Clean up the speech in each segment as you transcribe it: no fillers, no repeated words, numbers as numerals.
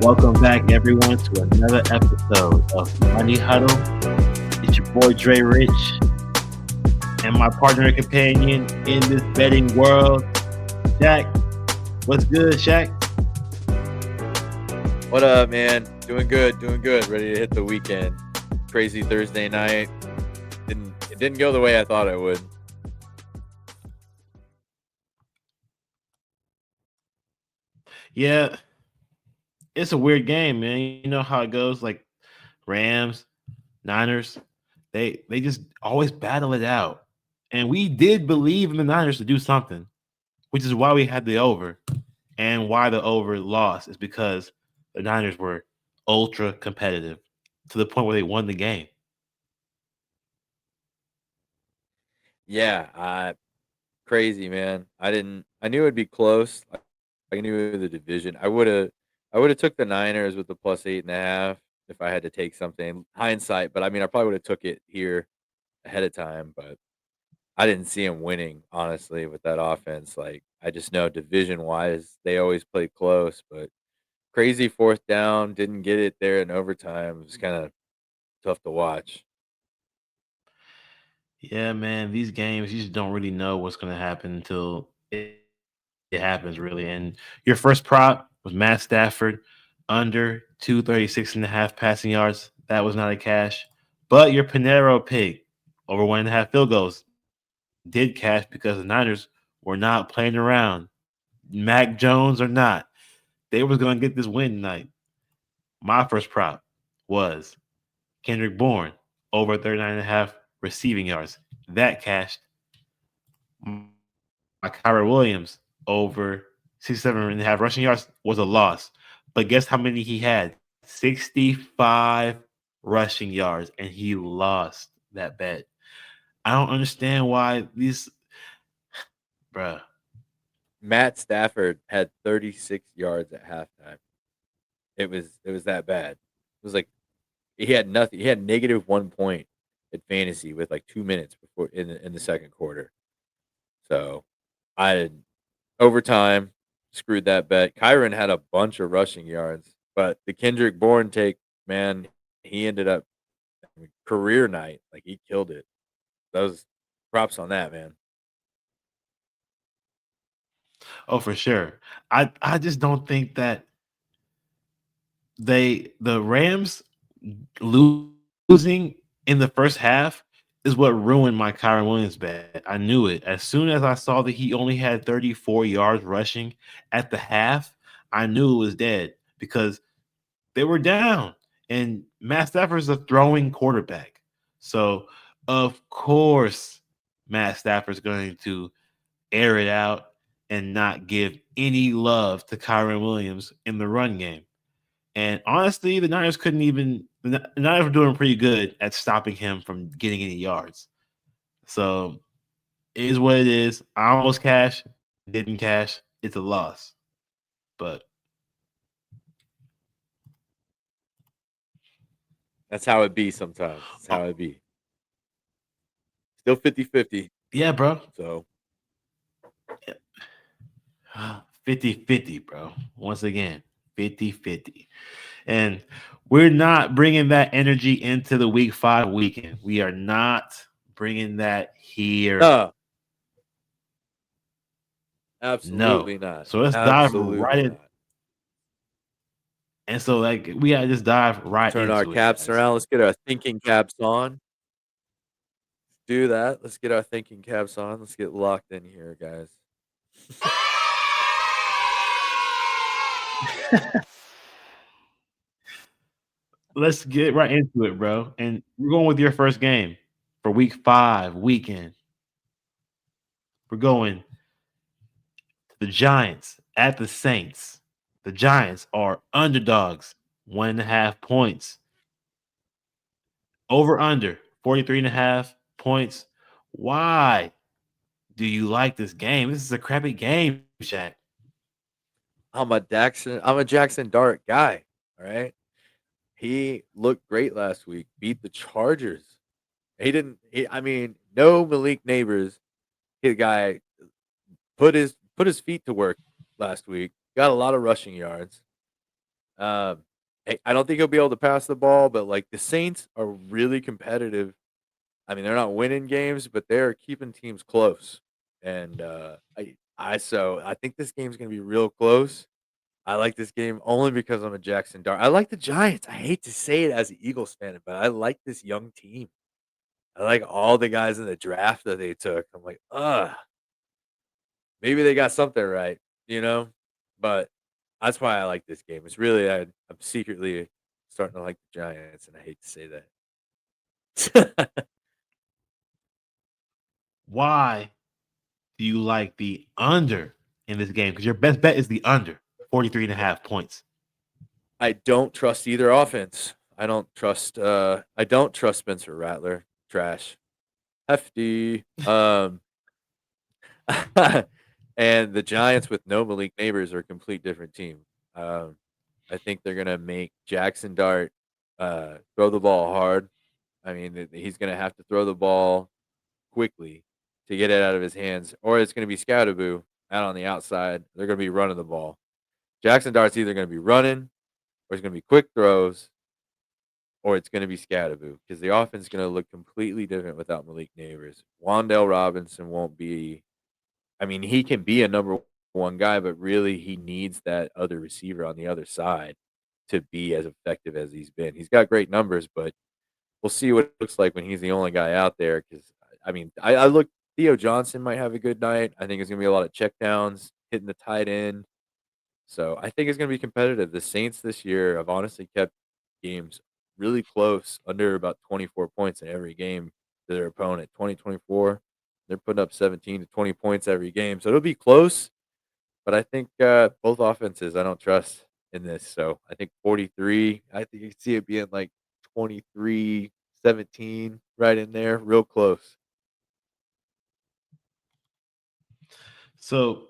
Welcome back, everyone, to another episode of Money Huddle. It's your boy Dre Rich and my partner and companion in this betting world, Shaq. What's good, Shaq? What up, man? Doing good, doing good. Ready to hit the weekend. Crazy Thursday night. It didn't go the way I thought it would. Yeah, it's a weird game, man. You know how it goes. Like Rams, Niners, they just always battle it out. And we did believe in the Niners to do something, which is why we had the over. And why the over lost is because the Niners were ultra competitive to the point where they won the game. Yeah, crazy, man. I knew it'd be close. I knew the division. I would have took the Niners with the +8.5 if I had to take something. Hindsight, but I mean I probably would have took it here ahead of time, but I didn't see him winning, honestly, with that offense. Like I just know division wise, they always play close, but crazy fourth down, didn't get it there in overtime. It was kind of tough to watch. Yeah, man, these games you just don't really know what's going to happen until it happens, really. And your first prop was Matt Stafford under 236.5 passing yards. That was not a cash. But your Panero pick over 1.5 field goals did cash because the Niners were not playing around. Mac Jones or not, they was going to get this win tonight. My first prop was Kendrick Bourne over 39.5 receiving yards. That cashed. My Kyra Williams over 67.5 rushing yards was a loss. But guess how many he had? 65 rushing yards, and he lost that bet. I don't understand why these, bruh. Matt Stafford had 36 yards at halftime. It was that bad. It was like he had nothing. He had -1 point at fantasy with like 2 minutes before in the second quarter. So I overtime screwed that bet. Kyron had a bunch of rushing yards, but the Kendrick Bourne take, man, he ended up career night. Like he killed it. Those props on that, man. Oh, for sure. I just don't think that the Rams losing in the first half is what ruined my Kyron Williams bet. I knew it. As soon as I saw that he only had 34 yards rushing at the half, I knew it was dead because they were down. And Matt Stafford's a throwing quarterback. So, of course, Matt Stafford's going to air it out and not give any love to Kyron Williams in the run game. And honestly, the Niners couldn't even. The Niners were doing pretty good at stopping him from getting any yards. So it is what it is. I almost cashed, didn't cash. It's a loss. But That's how it be sometimes. That's uh, how it be. Still 50-50. yeah, bro. So 50-50, bro. Once again, 50-50. And we're not bringing that energy into the week 5 weekend. We are not bringing that here. no, No. absolutely not. So let's dive right Absolutely in. not. And so, like, we gotta just dive right Turn our into it, caps guys. around. Let's get our thinking caps on. Do that. Let's get our thinking caps on. Let's get locked in here, guys. Let's get right into it, bro. And we're going with your first game for week 5 weekend. We're going to the Giants at the Saints. The Giants are underdogs, 1.5 points. Over under 43.5 points. Why do you like this game? This is a crappy game, Shaq. I'm a Jackson Dart guy. All right. He looked great last week. Beat the Chargers. He didn't. I mean, no Malik Neighbors. The guy put his feet to work last week. Got a lot of rushing yards. Um, I don't think he'll be able to pass the ball, but like the Saints are really competitive. I mean, they're not winning games, but they're keeping teams close. And I think this game's gonna be real close. I like this game only because I'm a Jackson Dart. I like the Giants. I hate to say it as an Eagles fan, but I like this young team. I like all the guys in the draft that they took. I'm like, maybe they got something right, you know? But that's why I like this game. It's really I'm secretly starting to like the Giants, and I hate to say that. Why do you like the under in this game? Because your best bet is the under 43 and a half points. I don't trust either offense. I don't trust Spencer Rattler. Trash. Hefty. And the Giants with no Malik Neighbors are a complete different team. Um, I think they're gonna make Jackson Dart throw the ball hard. I mean, he's gonna have to throw the ball quickly to get it out of his hands, or it's gonna be Scatterboo out on the outside. They're gonna be running the ball. Jackson Dart's either gonna be running, or it's gonna be quick throws, or it's gonna be Scatterboo because the offense is gonna look completely different without Malik Neighbors. Wandale Robinson won't be. I mean, he can be a number one guy, but really he needs that other receiver on the other side to be as effective as he's been. He's got great numbers, but we'll see what it looks like when he's the only guy out there. Because I mean, I look. Theo Johnson might have a good night. I think it's gonna be a lot of checkdowns, hitting the tight end. So I think it's gonna be competitive. The Saints this year have honestly kept games really close, under about 24 points in every game to their opponent. 2024, they're putting up 17 to 20 points every game. So it'll be close, but I think both offenses I don't trust in this. So I think 43, I think you can see it being like 23-17, right in there, real close. So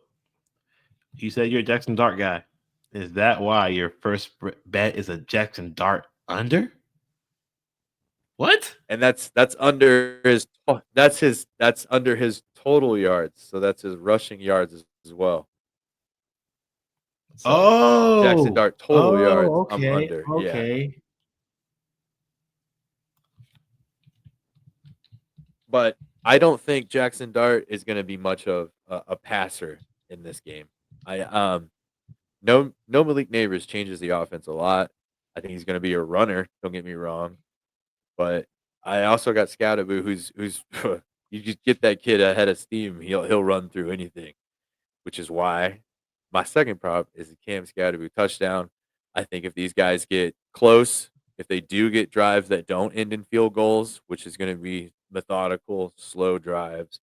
you said you're a Jackson Dart guy. Is that why your first bet is a Jackson Dart under? What? And that's under that's under his total yards. So that's his rushing yards as well. So Jackson Oh, Dart total yards, oh, I'm okay, under. Yeah. okay. But I don't think Jackson Dart is going to be much of a passer in this game. I no Malik Neighbors changes the offense a lot. I think he's going to be a runner. Don't get me wrong, but I also got Scatterboo, who's you just get that kid ahead of steam. He'll run through anything, which is why my second prop is the Cam Scatterboo touchdown. I think if these guys get close, if they do get drives that don't end in field goals, which is going to be methodical, slow drives,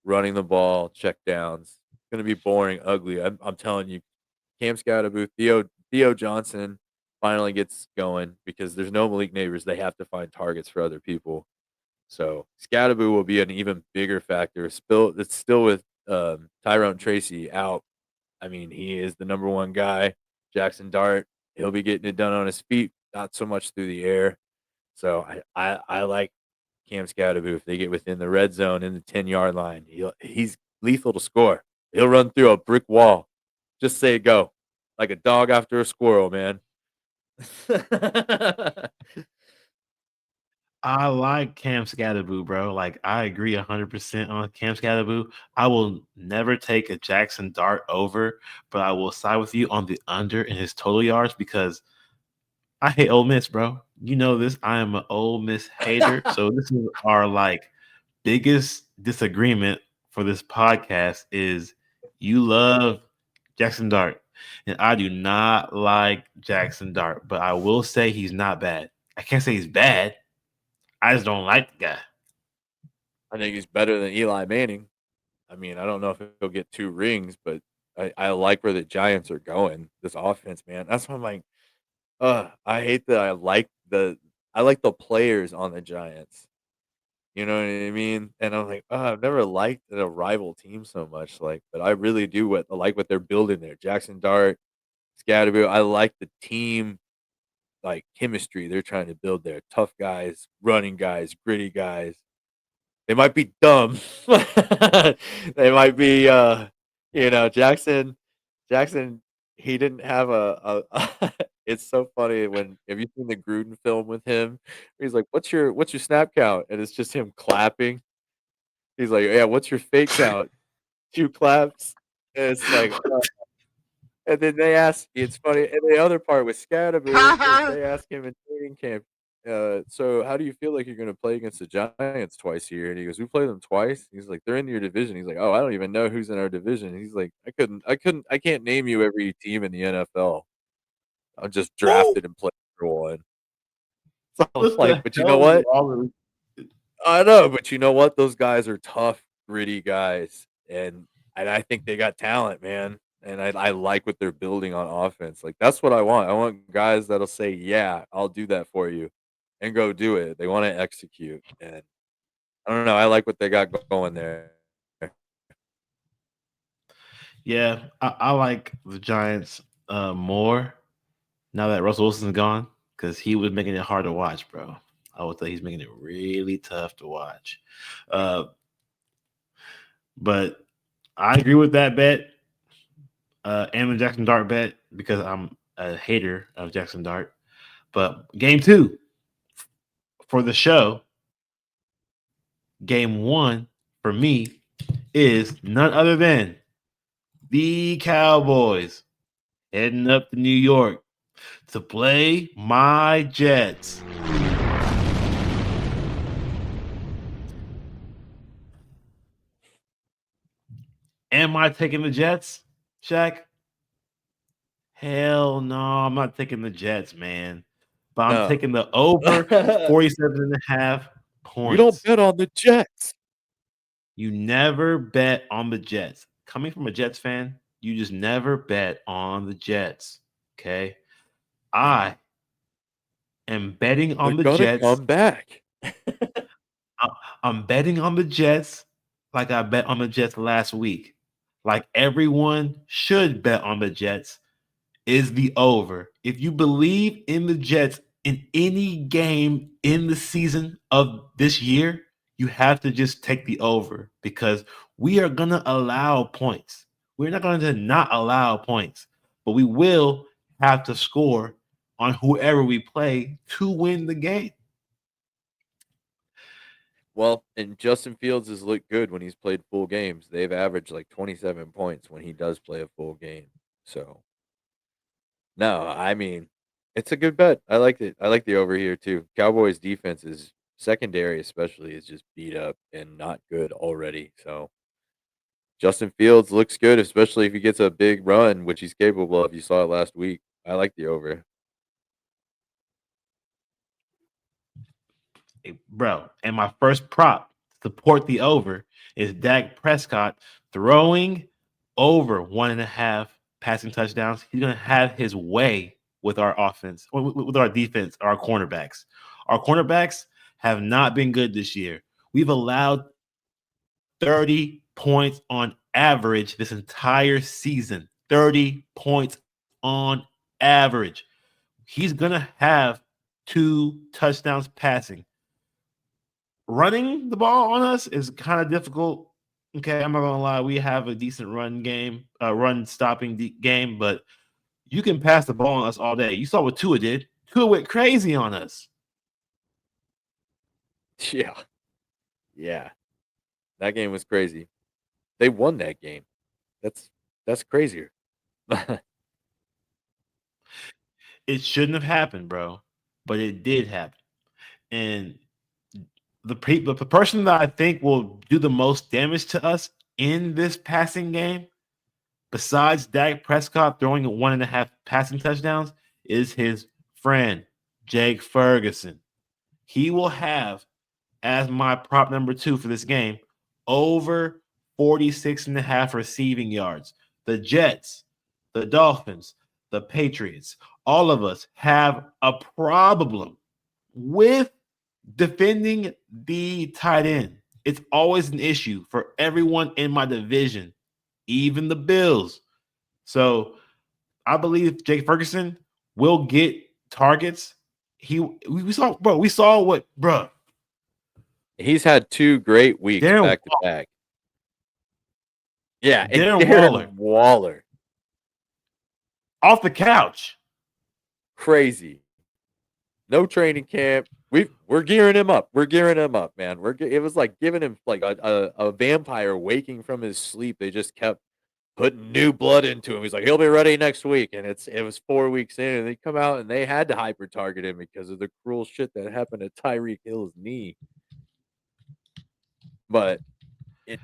running the ball, check downs, it's going to be boring, ugly. I'm telling you, Cam Scatterboo, Theo Johnson finally gets going because there's no Malik Neighbors. They have to find targets for other people. So Scatterboo will be an even bigger factor. It's still with Tyrone Tracy out. I mean, he is the number one guy. Jackson Dart, he'll be getting it done on his feet, not so much through the air. So I like Cam Scatterboo if they get within the red zone in the 10-yard line. He's lethal to score. He'll run through a brick wall. Just say go. Like a dog after a squirrel, man. I like Cam Scatterboo, bro. Like I agree 100% on Cam Scatterboo. I will never take a Jackson Dart over, but I will side with you on the under in his total yards because I hate Ole Miss, bro. You know this. I am an Ole Miss hater. So this is our like biggest disagreement for this podcast is you love Jackson Dart, and I do not like Jackson Dart, but I will say he's not bad. I can't say he's bad. I just don't like the guy. I think he's better than Eli Manning. I mean, I don't know if he'll get 2 rings, but I like where the Giants are going. This offense, man. That's why I'm like, I hate that I like the players on the Giants. You know what I mean? And I'm like, I've never liked a rival team so much. Like, but I really do I like what they're building there. Jackson Dart, Scatterboo. I like the team like chemistry they're trying to build there. Tough guys, running guys, gritty guys. They might be dumb. They might be Jackson he didn't have a it's so funny when have you seen the Gruden film with him? He's like, what's your snap count?" And it's just him clapping. He's like, "Yeah, what's your fake count?" 2 claps. And it's like, and then they ask it's funny, and the other part with Scadaboo is they ask him in training camp, "So how do you feel like you're gonna play against the Giants twice a year?" And he goes, "We play them twice?" He's like, "They're in your division." He's like, "Oh, I don't even know who's in our division." He's like, I can't name you every team in the NFL. I'm just Woo! drafted and played for one." So I'm What like, the "But you know hell is what? wrong I know, but you know what? Those guys are tough, gritty guys, and I think they got talent, man. And I like what they're building on offense. Like that's what I want. I want guys that'll say, "Yeah, I'll do that for you," and go do it. They want to execute, and I don't know. I like what they got going there. Yeah, I like the Giants more now that Russell Wilson's gone because he was making it hard to watch, bro. I would say he's making it really tough to watch. Uh, but I agree with that bet, and the Jackson Dart bet because I'm a hater of Jackson Dart. But game two for the show, game one for me is none other than the Cowboys heading up to New York to play my Jets. Am I taking the Jets, Shaq? Hell no, I'm not taking the Jets, man. But I'm No, taking the over 47 and a half we don't points. bet on the Jets. You never bet on the Jets. Coming from a Jets fan, you just never bet on the Jets. Okay. I am betting They're on the gonna Jets. come back. I- I'm betting on the Jets like I bet on the Jets last week. Like everyone should bet on the Jets is the over. If you believe in the Jets in any game in the season of this year, you have to just take the over because we are going to allow points. We're not going to not allow points, but we will have to score on whoever we play to win the game. Well, and Justin Fields has looked good when he's played full games. They've averaged like 27 points when he does play a full game. So, no, I mean, it's a good bet. I like it. I like the over here too. Cowboys defense is secondary especially is just beat up and not good already. So, Justin Fields looks good, especially if he gets a big run, which he's capable of. You saw it last week. I like the over. Hey, bro, and my first prop to support the over is Dak Prescott throwing over 1.5 passing touchdowns. He's going to have his way with our offense, with our defense, our cornerbacks. Our cornerbacks have not been good this year. We've allowed 30 points on average this entire season. 30 points on average. He's going to have 2 touchdowns passing. Running the ball on us is kind of difficult. Okay, I'm not gonna lie. We have a decent run game, run stopping game, but you can pass the ball on us all day. You saw what Tua did. Tua went crazy on us. Yeah. Yeah. That game was crazy. They won that game. That's that's crazier. It shouldn't have happened, bro, but it did happen. And the person that I think will do the most damage to us in this passing game, besides Dak Prescott throwing 1.5 passing touchdowns, is his friend Jake Ferguson. He will have as my prop number 2 for this game over 46 and a half receiving yards. The Jets, the Dolphins, the Patriots, all of us have a problem with defending the tight end. It's always an issue for everyone in my division, even the Bills. So I believe Jake Ferguson will get targets. We saw, bro. We saw what, bro. He's had 2 great weeks Darren back to back. Yeah, and Darren Waller Darren Waller. off the couch. crazy. No training camp. We're gearing him up. We're gearing him up, man. It was like giving him like a vampire waking from his sleep. They just kept putting new blood into him. He's like, he'll be ready next week, and it was 4 weeks in, and they come out and they had to hyper target him because of the cruel shit that happened to Tyreek Hill's knee. But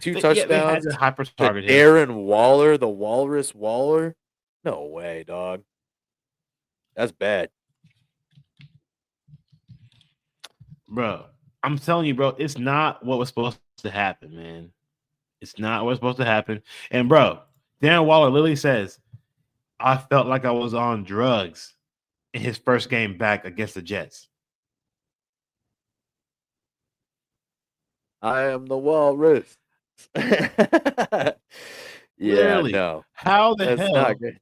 two They had to touchdowns hyper to target him, Darren Waller, the Walrus Waller. No way, dog. That's bad. bro. I'm telling you, bro, it's not what was supposed to happen, man. It's not what's supposed to happen. And bro, Darren Waller literally says, "I felt like I was on drugs in his first game back against the Jets." I am the Walrus. Yeah, Literally, no, how the that's not hell good.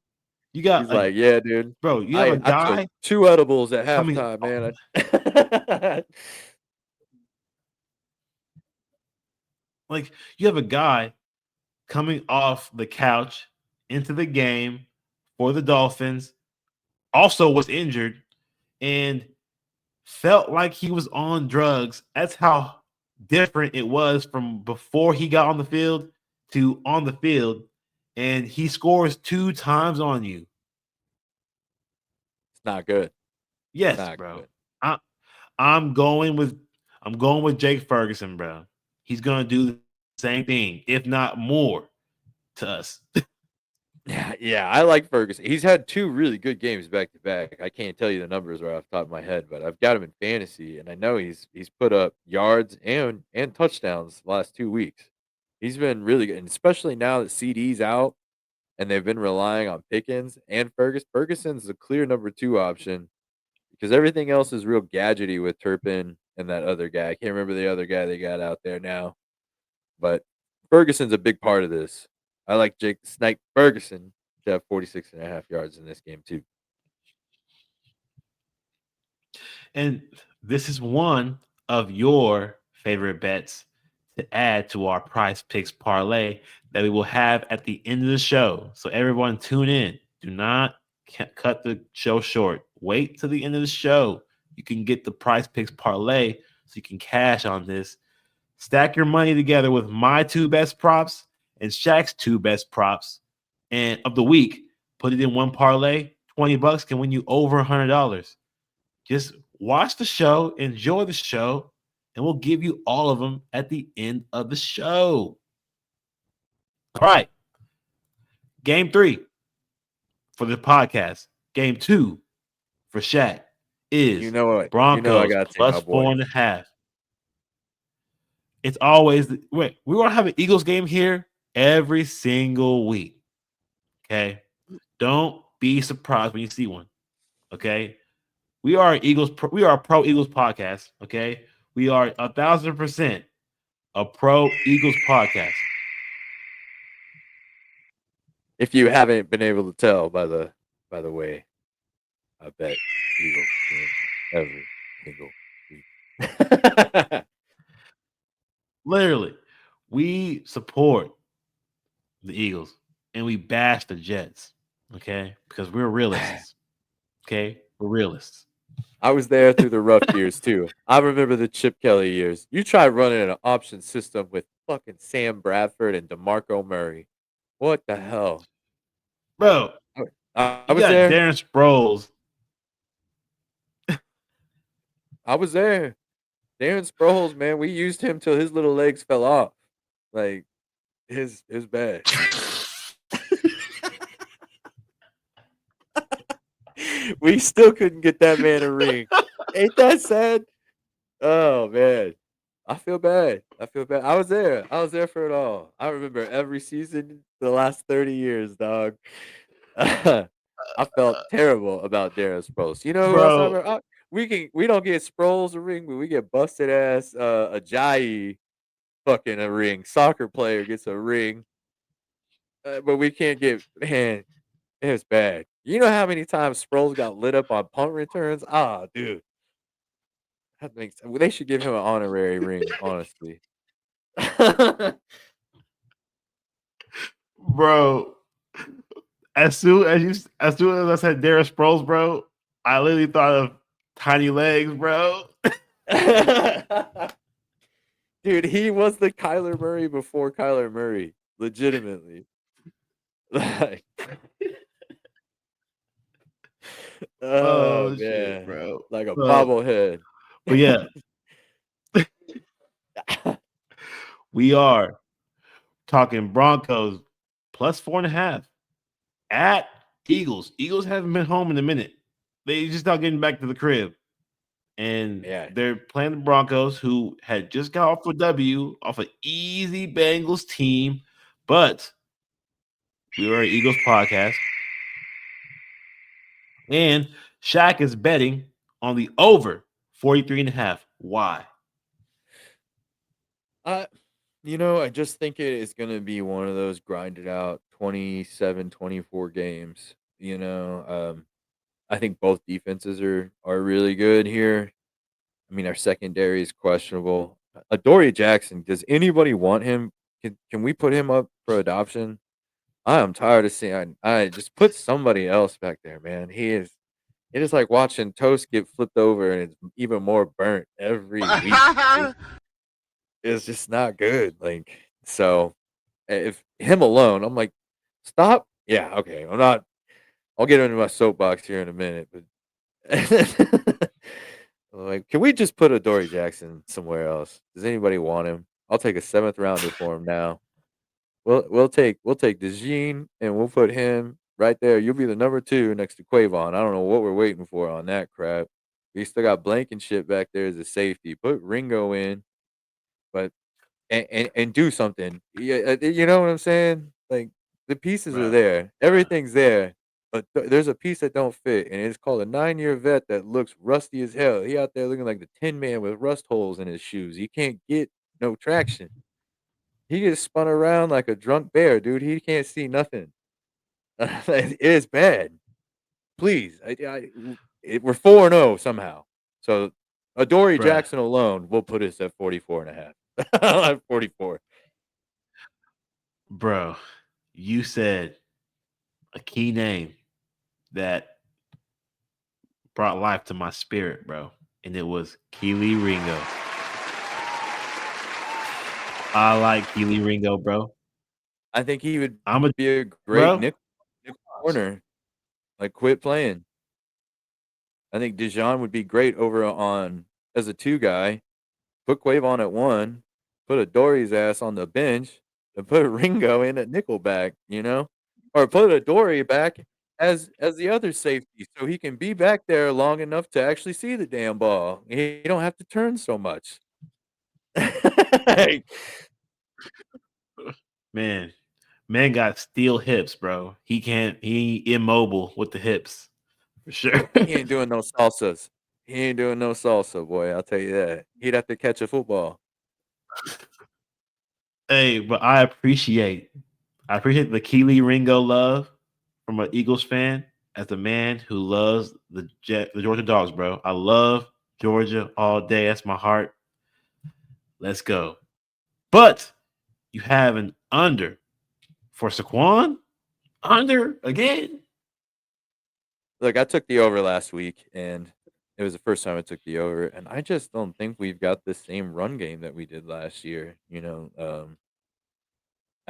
you got He's like, yeah, dude. bro? You have a I took guy 2 edibles at coming halftime, man. like you have a guy coming off the couch into the game for the Dolphins, also was injured and felt like he was on drugs. That's how different it was from before he got on the field to on the field. And he scores 2 times on you. It's not good. It's Yes, not bro. good. I, I'm going with Jake Ferguson, bro. He's gonna do the same thing, if not more, to us. Yeah, I like Ferguson. He's had 2 really good games back to back. I can't tell you the numbers right off the top of my head, but I've got him in fantasy, and I know he's put up yards and touchdowns the last 2 weeks. He's been really good, and especially now that CD's out and they've been relying on Pickens and Ferguson. Ferguson's the clear number 2 option because everything else is real gadgety with Turpin and that other guy. I can't remember the other guy they got out there now, but Ferguson's a big part of this. I like Jake the Snipe Ferguson to have 46.5 yards in this game, too. And this is one of your favorite bets to add to our price picks parlay that we will have at the end of the show. So everyone tune in. Do not cut the show short. Wait till the end of the show. You can get the price picks parlay so you can cash on this. Stack your money together with my 2 best props and Shaq's 2 best props and of the week. Put it in one parlay. $20 can win you over $100. Just watch the show, enjoy the show, and we'll give you all of them at the end of the show. All right. Game 3 for the podcast. Game 2 for Shaq You is know what? You know I Broncos gotta take plus my four boy. and a half. It's always wait, we want to have an Eagles game here every single week. Okay. Don't be surprised when you see one. Okay. We are a pro Eagles podcast. Okay. We are 1,000% a pro Eagles podcast. If you haven't been able to tell by the way, I bet Eagles win every single week. Literally, we support the Eagles and we bash the Jets. Okay, because we're realists. Okay, we're realists. I was there through the rough years too. I remember the Chip Kelly years. You tried running an option system with fucking Sam Bradford and DeMarco Murray. What the hell? Bro, I you was got there. Darren Sproles. I was there. Darren Sproles, man, we used him till his little legs fell off. Like his bad. We still couldn't get that man a ring. Ain't that sad? Oh man. I feel bad. I feel bad. I was there. I was there for it all. I remember every season the last 30 years, dog. I felt terrible about Darren Sproles. You know who else I Bro, remember? We don't get Sproles a ring, but we get busted ass Ajayi fucking a ring. Soccer player gets a ring, but we can't get man. It was bad. You know how many times Sproles got lit up on punt returns? Ah, dude, that makes. Well, they should give him an honorary ring, honestly. bro. As soon as I said Darren Sproles, bro, I literally thought of tiny legs, bro. Dude, he was the Kyler Murray before Kyler Murray. Legitimately. Like, oh Oh shit, man. bro. Like a Well, bobblehead. but yeah, we are talking Broncos plus 4.5 at Eagles. Eagles haven't been home in a minute. They just not getting back to the crib. And Yeah. they're playing the Broncos, who had just got off a W off an easy Bengals team. But we were an Eagles podcast. And Shaq is betting on the over 43.5. Why? I I just think it is gonna be one of those grinded out 27, 24 games. I think both defenses are really good here. I mean, our secondary is questionable. Adoree Jackson, does anybody want him? Can we put him up for adoption? I am tired of seeing. I just put somebody else back there, man. It is like watching toast get flipped over and it's even more burnt every week. It's just not good. Like so, if him alone, I'm like, stop. Yeah, okay. I'll get into my soapbox here in a minute, but like, can we just put Adoree Jackson somewhere else? Does anybody want him? I'll take a seventh rounder for him now. We'll take DeJean and we'll put him right there. You'll be the number two next to Quavon. I don't know what we're waiting for on that crap. We still got Blankenship back there as a safety. Put Ringo in, but and do something. Yeah, you know what I'm saying? Like the pieces are Bruh, there, bruh, everything's there, but there's a piece that don't fit, and it's called a 9-year vet that looks rusty as hell. He out there looking like the Tin Man with rust holes in his shoes. He can't get no traction. He gets spun around like a drunk bear, dude. He can't see nothing. It is bad. Please, we're 4-0 somehow. So Adoree bruh. Jackson alone will put us at 44.5. 44. Bro, you said a key name that brought life to my spirit, bro. And it was Keely Ringo. I like Keely Ringo, bro. I think he would I'm a be a great bro. nickel corner. Like, quit playing. I think Dijon would be great over on as a 2 guy. Put Quavon at 1, put Adoree's ass on the bench, and put Ringo in at nickelback, you know? Or put Adoree back as the other safety so he can be back there long enough to actually see the damn ball. He don't have to turn so much. Man, man got steel hips, bro. He immobile with the hips. For sure. He ain't doing no salsas. He ain't doing no salsa, boy, I'll tell you that. He'd have to catch a football. Hey, but I appreciate the Keely Ringo love from an Eagles fan as a man who loves the Georgia Dogs, bro. I love Georgia all day. That's my heart. Let's go. But you have an under for Saquon? Under again? Look, I took the over last week, and it was the first time I took the over, and I just don't think we've got the same run game that we did last year. I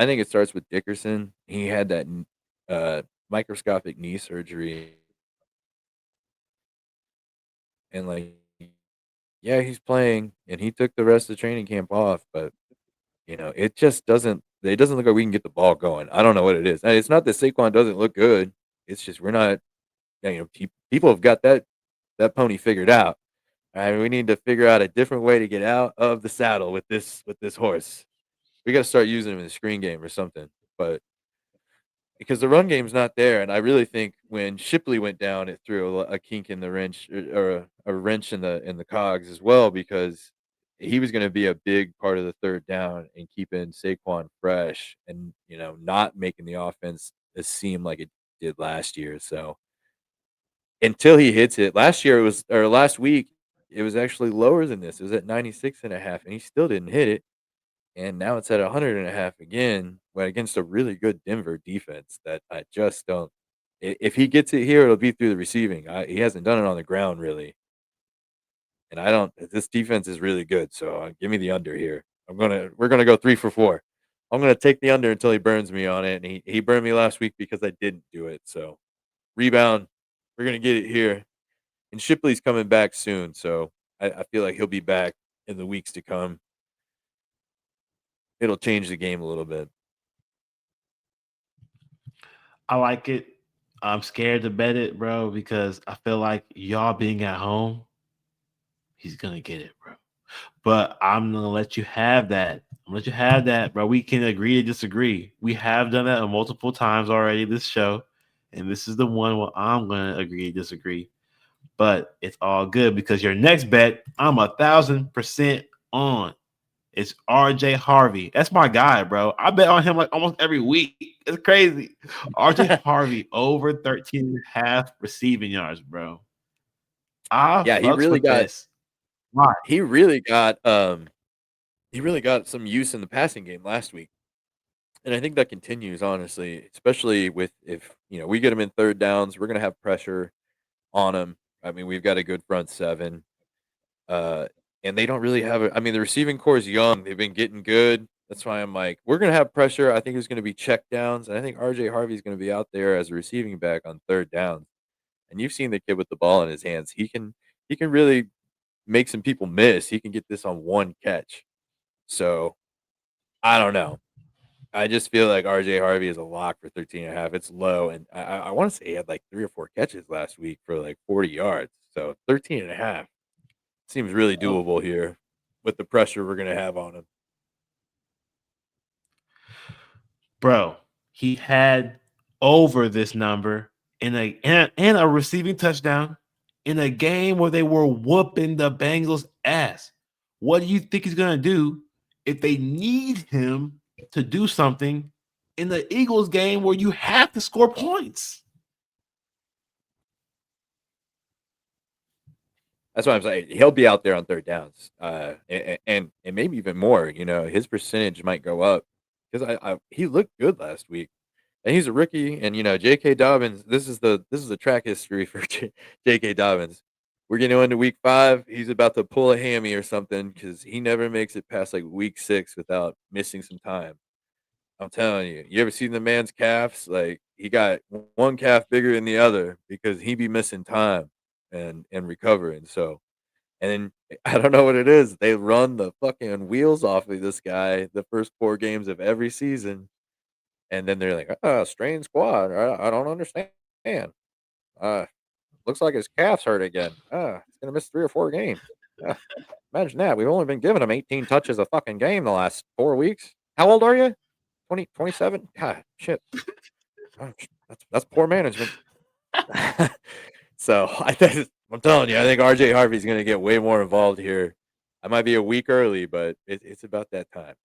think it starts with Dickerson. He had that microscopic knee surgery, and yeah, he's playing, and he took the rest of the training camp off, but it just doesn't. It doesn't look like we can get the ball going. I don't know what it is. And it's not that Saquon doesn't look good. It's just we're not. People have got that pony figured out. All right, we need to figure out a different way to get out of the saddle with this horse. We got to start using him in the screen game or something. But because the run game's not there, and I really think when Shipley went down, it threw a kink in the wrench or a wrench in the cogs as well because he was going to be a big part of the third down and keeping Saquon fresh and not making the offense seem like it did last year. So until he hits it. Last week, it was actually lower than this. It was at 96.5, and he still didn't hit it. And now it's at 100.5 again, but against a really good Denver defense that I just don't. If he gets it here, it'll be through the receiving. He hasn't done it on the ground really, and I don't. This defense is really good, so give me the under here. We're gonna go 3 for 4. I'm gonna take the under until he burns me on it, and he burned me last week because I didn't do it. So rebound, we're gonna get it here, and Shipley's coming back soon, so I feel like he'll be back in the weeks to come. It'll change the game a little bit. I like it. I'm scared to bet it, bro, because I feel like y'all being at home, he's gonna get it, bro. But I'm gonna let you have that. I'm gonna let you have that, bro. We can agree to disagree. We have done that multiple times already this show, and this is the one where I'm gonna agree to disagree. But it's all good because your next bet, I'm 1,000% on. It's RJ Harvey. That's my guy, bro. I bet on him like almost every week. It's crazy. RJ Harvey over 13 and a half receiving yards, bro. I Yeah, fucks with this. Why? he really got he really got some use in the passing game last week. And I think that continues, honestly, especially with if we get him in third downs, we're gonna have pressure on him. I mean, we've got a good front seven, uh, and they don't really have I mean, the receiving core is young. They've been getting good. That's why I'm like, we're gonna have pressure. I think it's gonna be check downs, and I think RJ Harvey's gonna be out there as a receiving back on third downs. And you've seen the kid with the ball in his hands. He can really make some people miss. He can get this on one catch. So I don't know. I just feel like RJ Harvey is a lock for 13 and a half. It's low, and I want to say he had like 3 or 4 catches last week for like 40 yards. So 13 and a half seems really Oh, doable here with the pressure we're going to have on him. bro, he had over this number in a receiving touchdown in a game where they were whooping the Bengals' ass. What do you think he's gonna do if they need him to do something in the Eagles game where you have to score points? That's why I'm saying he'll be out there on third downs, and maybe even more. His percentage might go up because he looked good last week. And he's a rookie, and J.K. Dobbins. This is the track history for J.K. Dobbins. We're getting into week 5. He's about to pull a hammy or something because he never makes it past like week 6 without missing some time. I'm telling you. You ever seen the man's calves? Like he got one calf bigger than the other because he be missing time and recovering. So and then I don't know what it is. They run the fucking wheels off of this guy the first 4 games of every season and then they're like, strained squad. I don't understand. Uh, looks like his calf's hurt again. He's gonna miss 3 or 4 games. Uh, imagine that. We've only been giving him 18 touches a fucking game the last 4 weeks. How old are you? 20, 27? God, shit. That's poor management. So I'm telling you, I think RJ Harvey's gonna get way more involved here. I might be a week early, but it's about that time.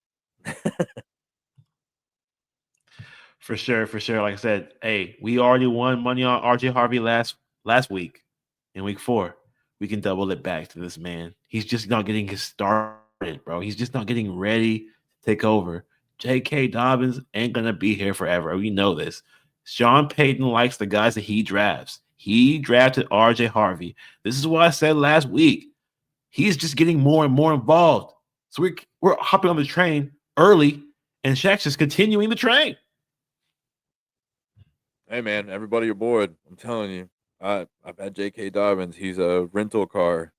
For sure, for sure. Like I said, hey, we already won money on RJ Harvey last week in week 4. We can double it back to this man. He's just not getting started, bro. He's just not getting ready to take over. J.K. Dobbins ain't gonna be here forever. We know this. Sean Payton likes the guys that he drafts. He drafted RJ Harvey. This is what I said last week. He's just getting more and more involved. So we're hopping on the train early, and Shaq's just continuing the train. Hey man, everybody aboard! I'm telling you, I've had J.K. Dobbins. He's a rental car.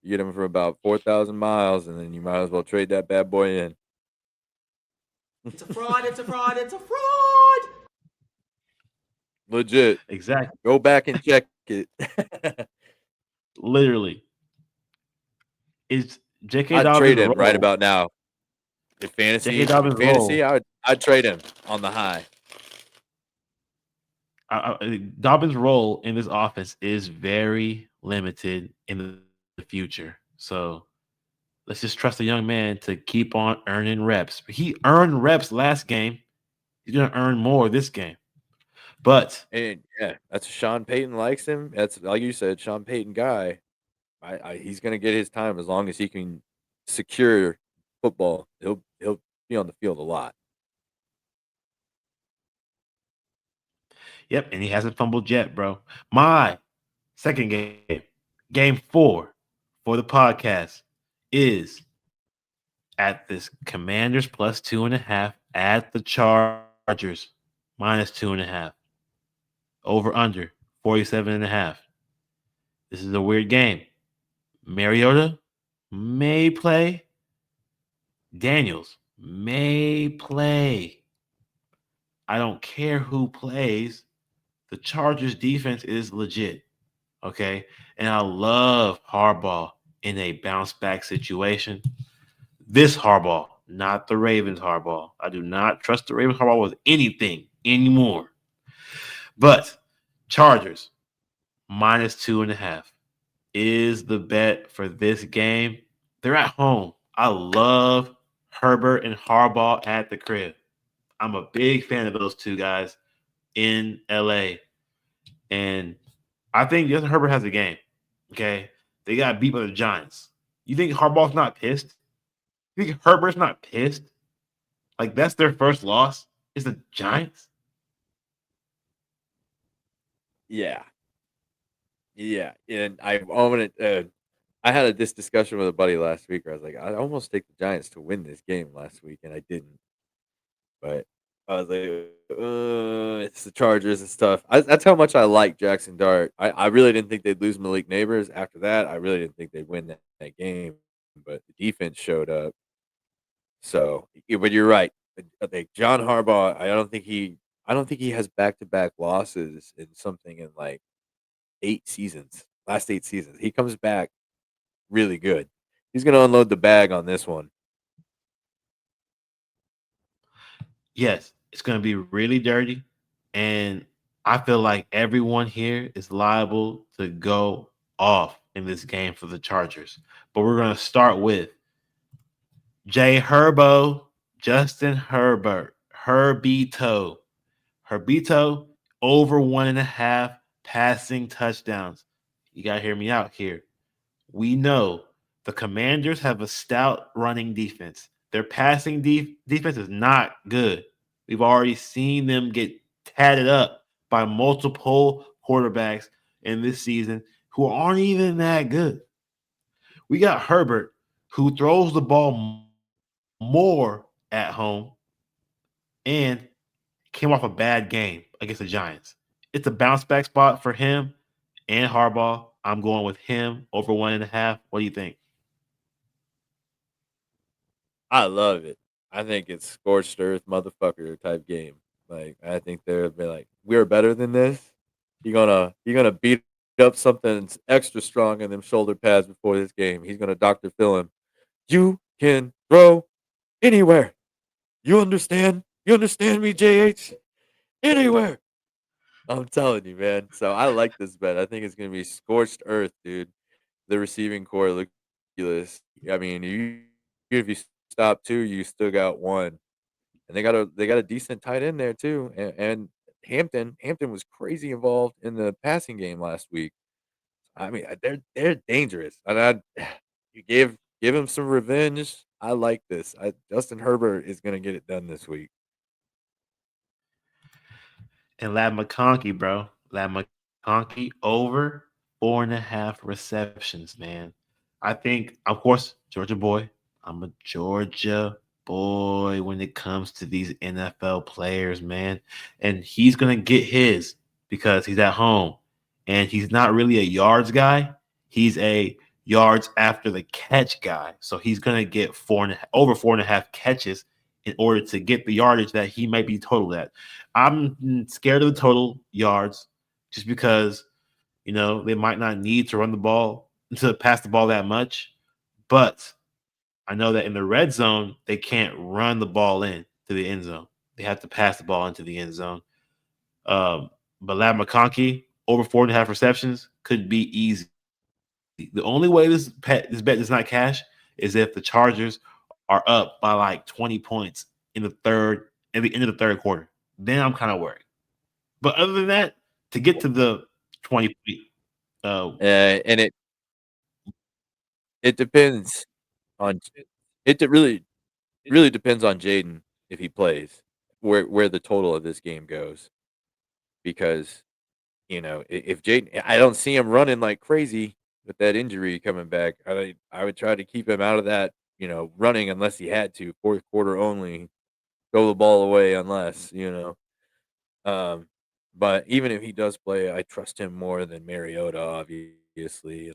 You get him for about 4,000 miles, and then you might as well trade that bad boy in. It's a fraud, it's a fraud, it's a fraud. Legit. Exactly. Go back and check it. Literally. Is J.K. I'd Dobbins trade him right role? about now. In J.K. fantasy, in Dobbins fantasy, role. I'd trade him on the high. Dobbins' role in this offense is very limited in the future. So let's just trust the young man to keep on earning reps. He earned reps last game. He's gonna earn more this game. But And yeah, that's Sean Payton likes him. That's like you said, Sean Payton guy. He's gonna get his time as long as he can secure football. He'll be on the field a lot. Yep, and he hasn't fumbled yet, bro. My second game, game 4 for the podcast, is at this Commanders plus 2.5 at the Chargers minus 2.5. Over under 47.5. This is a weird game. Mariota may play. Daniels may play. I don't care who plays. The Chargers defense is legit. Okay. And I love Harbaugh in a bounce back situation. This Harbaugh, not the Ravens Harbaugh. I do not trust the Ravens Harbaugh with anything anymore. But Chargers minus 2.5 is the bet for this game. They're at home. I love Herbert and Harbaugh at the crib. I'm a big fan of those two guys in LA. And I think Justin Herbert has a game. Okay. They got beat by the Giants. You think Harbaugh's not pissed? You think Herbert's not pissed? Like that's their first loss? It's the Giants? Yeah, yeah, and I had this discussion with a buddy last week where I was like, I almost take the Giants to win this game last week, and I didn't. But I was like, it's the Chargers. It's tough. That's how much I like Jackson Dart. I really didn't think they'd lose Malik Neighbors. After that, I really didn't think they'd win that game. But the defense showed up. So, but you're right. I think John Harbaugh. I don't think he has back to back losses in something in like 8 seasons. Last 8 seasons, he comes back really good. He's gonna unload the bag on this one. Yes, it's going to be really dirty. And I feel like everyone here is liable to go off in this game for the Chargers. But we're going to start with Jay Herbo, Justin Herbert, Herbito. Herbito over 1.5 passing touchdowns. You got to hear me out here. We know the Commanders have a stout running defense. Their passing defense is not good. We've already seen them get tatted up by multiple quarterbacks in this season who aren't even that good. We got Herbert, who throws the ball more at home and came off a bad game against the Giants. It's a bounce back spot for him and Harbaugh. I'm going with him over 1.5. What do you think? I love it. I think it's scorched earth motherfucker type game. Like I think they'll be like, we're better than this. You're gonna beat up something extra strong in them shoulder pads before this game. He's gonna Dr. Phil him. You can throw anywhere. You understand? You understand me, JH? Anywhere. I'm telling you, man. So I like this bet. I think it's gonna be scorched earth, dude. The receiving core ridiculous. I mean, if you stop two, you still got one, and they got a decent tight end there too. And Hampton was crazy involved in the passing game last week. I mean, they're dangerous, and you give him some revenge. I like this. Justin Herbert is gonna get it done this week. And Lab McConkey, bro. Lab McConkey over 4.5 receptions, man. I think, of course, Georgia boy. I'm a Georgia boy when it comes to these NFL players, man. And he's going to get his because he's at home. And he's not really a yards guy. He's a yards after the catch guy. So he's going to get over 4.5 catches in order to get the yardage that he might be total at. I'm scared of the total yards just because they might not need to run the ball to pass the ball that much. But I know that in the red zone, they can't run the ball in to the end zone. They have to pass the ball into the end zone. But Lab McConkey over 4.5 receptions could be easy. The only way this bet does not cash is if the Chargers are up by like 20 points at the end of the third quarter. Then I'm kind of worried. But other than that, to get to the 20, And it depends on it really depends on Jaden if he plays, where the total of this game goes. because if Jaden, I don't see him running like crazy with that injury coming back. I would try to keep him out of that, running unless he had to. Fourth quarter only, throw the ball away unless. Um, but even if he does play, I trust him more than Mariota, obviously.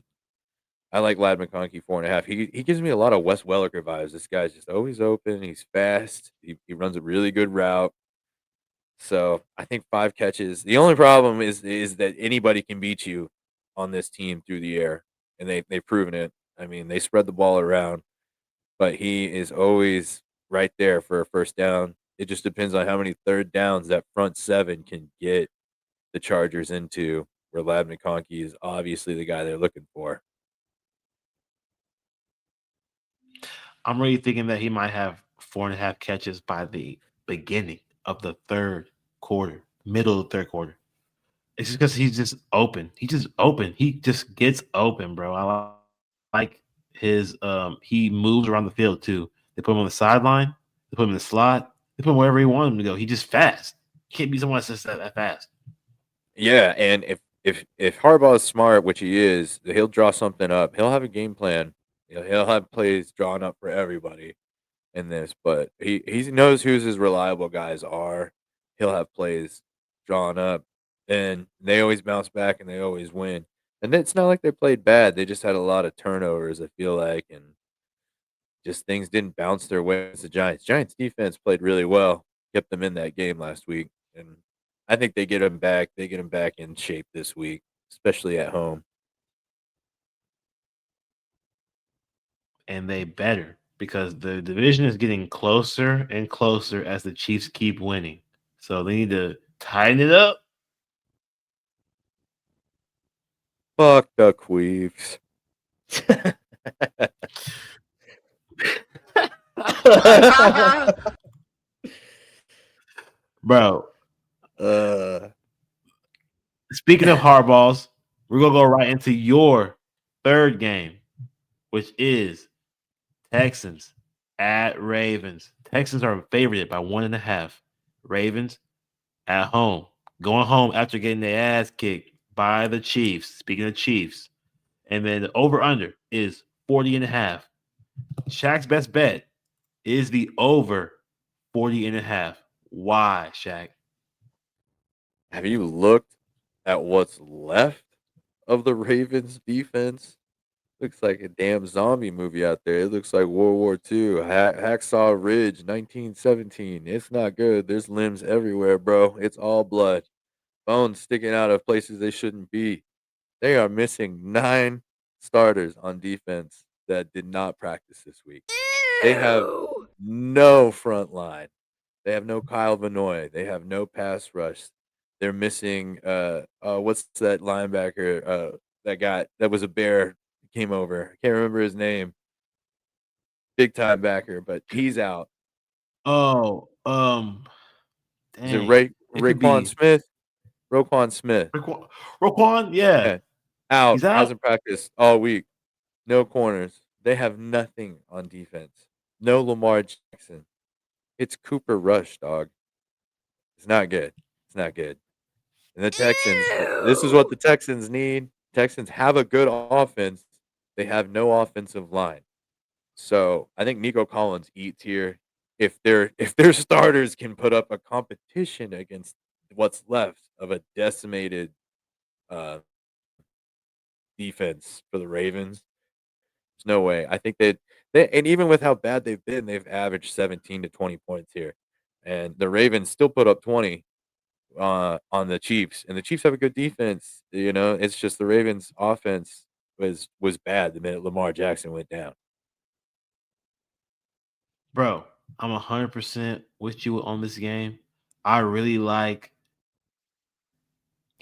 I like Lad McConkey 4.5. He gives me a lot of Wes Welker vibes. This guy's just always open. He's fast. He runs a really good route. So I think 5 catches. The only problem is that anybody can beat you on this team through the air, and they've proven it. I mean, they spread the ball around, but he is always right there for a first down. It just depends on how many third downs that front seven can get the Chargers into. Where Lad McConkey is obviously the guy they're looking for. I'm really thinking that he might have 4.5 catches by the beginning of the third quarter, middle of the third quarter. It's just because he's just open. He just open. He just gets open, bro. I like his he moves around the field too. They put him on the sideline, they put him in the slot, they put him wherever he wanted him to go. He just fast. Can't be someone that's just that fast. Yeah, and if Harbaugh is smart, which he is, he'll draw something up. He'll have a game plan. He'll have plays drawn up for everybody in this, but he knows who his reliable guys are. He'll have plays drawn up, and they always bounce back and they always win. And it's not like they played bad. They just had a lot of turnovers, I feel like, and just things didn't bounce their way against the Giants. Giants defense played really well, kept them in that game last week, and I think they get them back. They get them back in shape this week, especially at home. And they better because the division is getting closer and closer as the Chiefs keep winning. So they need to tighten it up. Fuck the Queefs. Bro, uh, speaking of hardballs, we're gonna go right into your third game, which is Texans at Ravens. Texans are favored by 1.5. Ravens at home, going home after getting their ass kicked by the Chiefs. Speaking of Chiefs, and then the over under is 40.5. Shaq's best bet is the over 40.5. Why, Shaq? have you looked at what's left of the Ravens defense? Looks like a damn zombie movie out there. It looks like World War II, Hacksaw Ridge, 1917. It's not good. There's limbs everywhere, bro. It's all blood. Bones sticking out of places they shouldn't be. They are missing 9 starters on defense that did not practice this week. They have Ew. no front line. They have no Kyle Vanoy. They have no pass rush. They're missing what's that linebacker that was a bear came over. I can't remember his name. Big time backer, but he's out. Oh, Is it dang. It could Raekwon be Smith? Roquan Smith. Roquan. Yeah, Yeah. Out. he's out. Hasn't practiced all week. No corners. They have nothing on defense. No Lamar Jackson. It's Cooper Rush, dog. It's not good. It's not good. And the Texans, this is what Ew. the Texans need. Texans have a good offense. They have no offensive line. So I think Nico Collins eats here. If their starters can put up a competition against what's left of a decimated uh, defense for the Ravens, there's no way. I think they and even with how bad they've been, they've averaged 17 to 20 points here, and the Ravens still put up 20 on the Chiefs, and the Chiefs have a good defense. It's just the Ravens' offense was bad the minute Lamar Jackson went down. Bro, I'm 100% with you on this game. I really like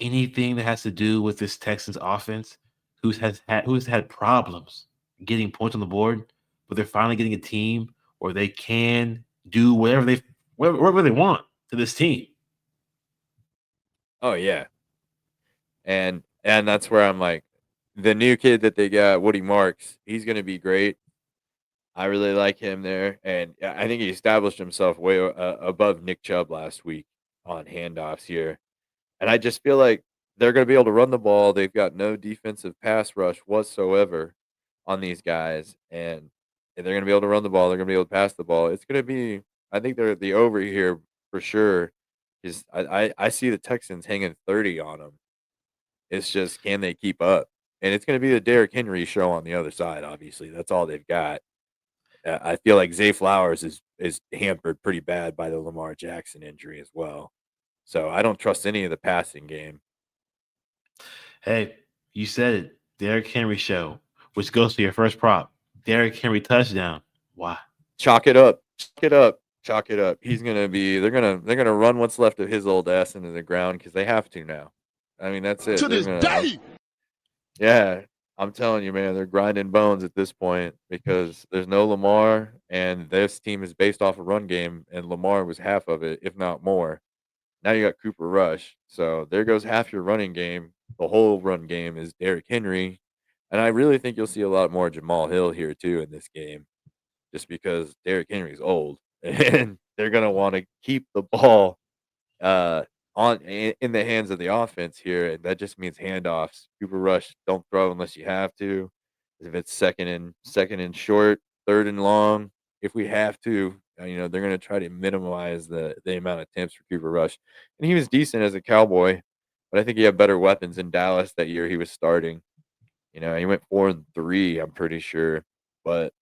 anything that has to do with this Texans offense, who's had problems getting points on the board, but they're finally getting a team where they can do whatever they want to this team. Oh yeah, and that's where I'm like, the new kid that they got, Woody Marks, he's gonna be great. I really like him there, and I think he established himself way above Nick Chubb last week on handoffs here. And I just feel like they're going to be able to run the ball. They've got no defensive pass rush whatsoever on these guys, and they're going to be able to run the ball. They're going to be able to pass the ball. It's going to be. I think they're the over here for sure. Is I see the Texans hanging 30 on them. It's just can they keep up? And it's going to be the Derrick Henry show on the other side. Obviously, that's all they've got. I feel like Zay Flowers is hampered pretty bad by the Lamar Jackson injury as well. So I don't trust any of the passing game. Hey, you said it. Derrick Henry show, which goes to your first prop. Derrick Henry touchdown. Why? Chalk it up. Chalk it up. Chalk it up. He's gonna be. They're gonna run what's left of his old ass into the ground because they have to now. I mean that's it. To They're this gonna. day. Yeah, I'm telling you, man. They're grinding bones at this point because there's no Lamar, and this team is based off a run game, and Lamar was half of it, if not more. Now you got Cooper Rush, so there goes half your running game. The whole run game is Derrick Henry, and I really think you'll see a lot more Jamal Hill here too in this game just because Derrick Henry's old and they're gonna want to keep the ball uh in the hands of the offense here, and that just means handoffs. Cooper Rush, don't throw unless you have to. If it's second and short, third and long, if we have to, they're gonna try to minimize the amount of attempts for Cooper Rush. And he was decent as a Cowboy, but I think he had better weapons in Dallas that year he was starting. He went 4-3, I'm pretty sure, but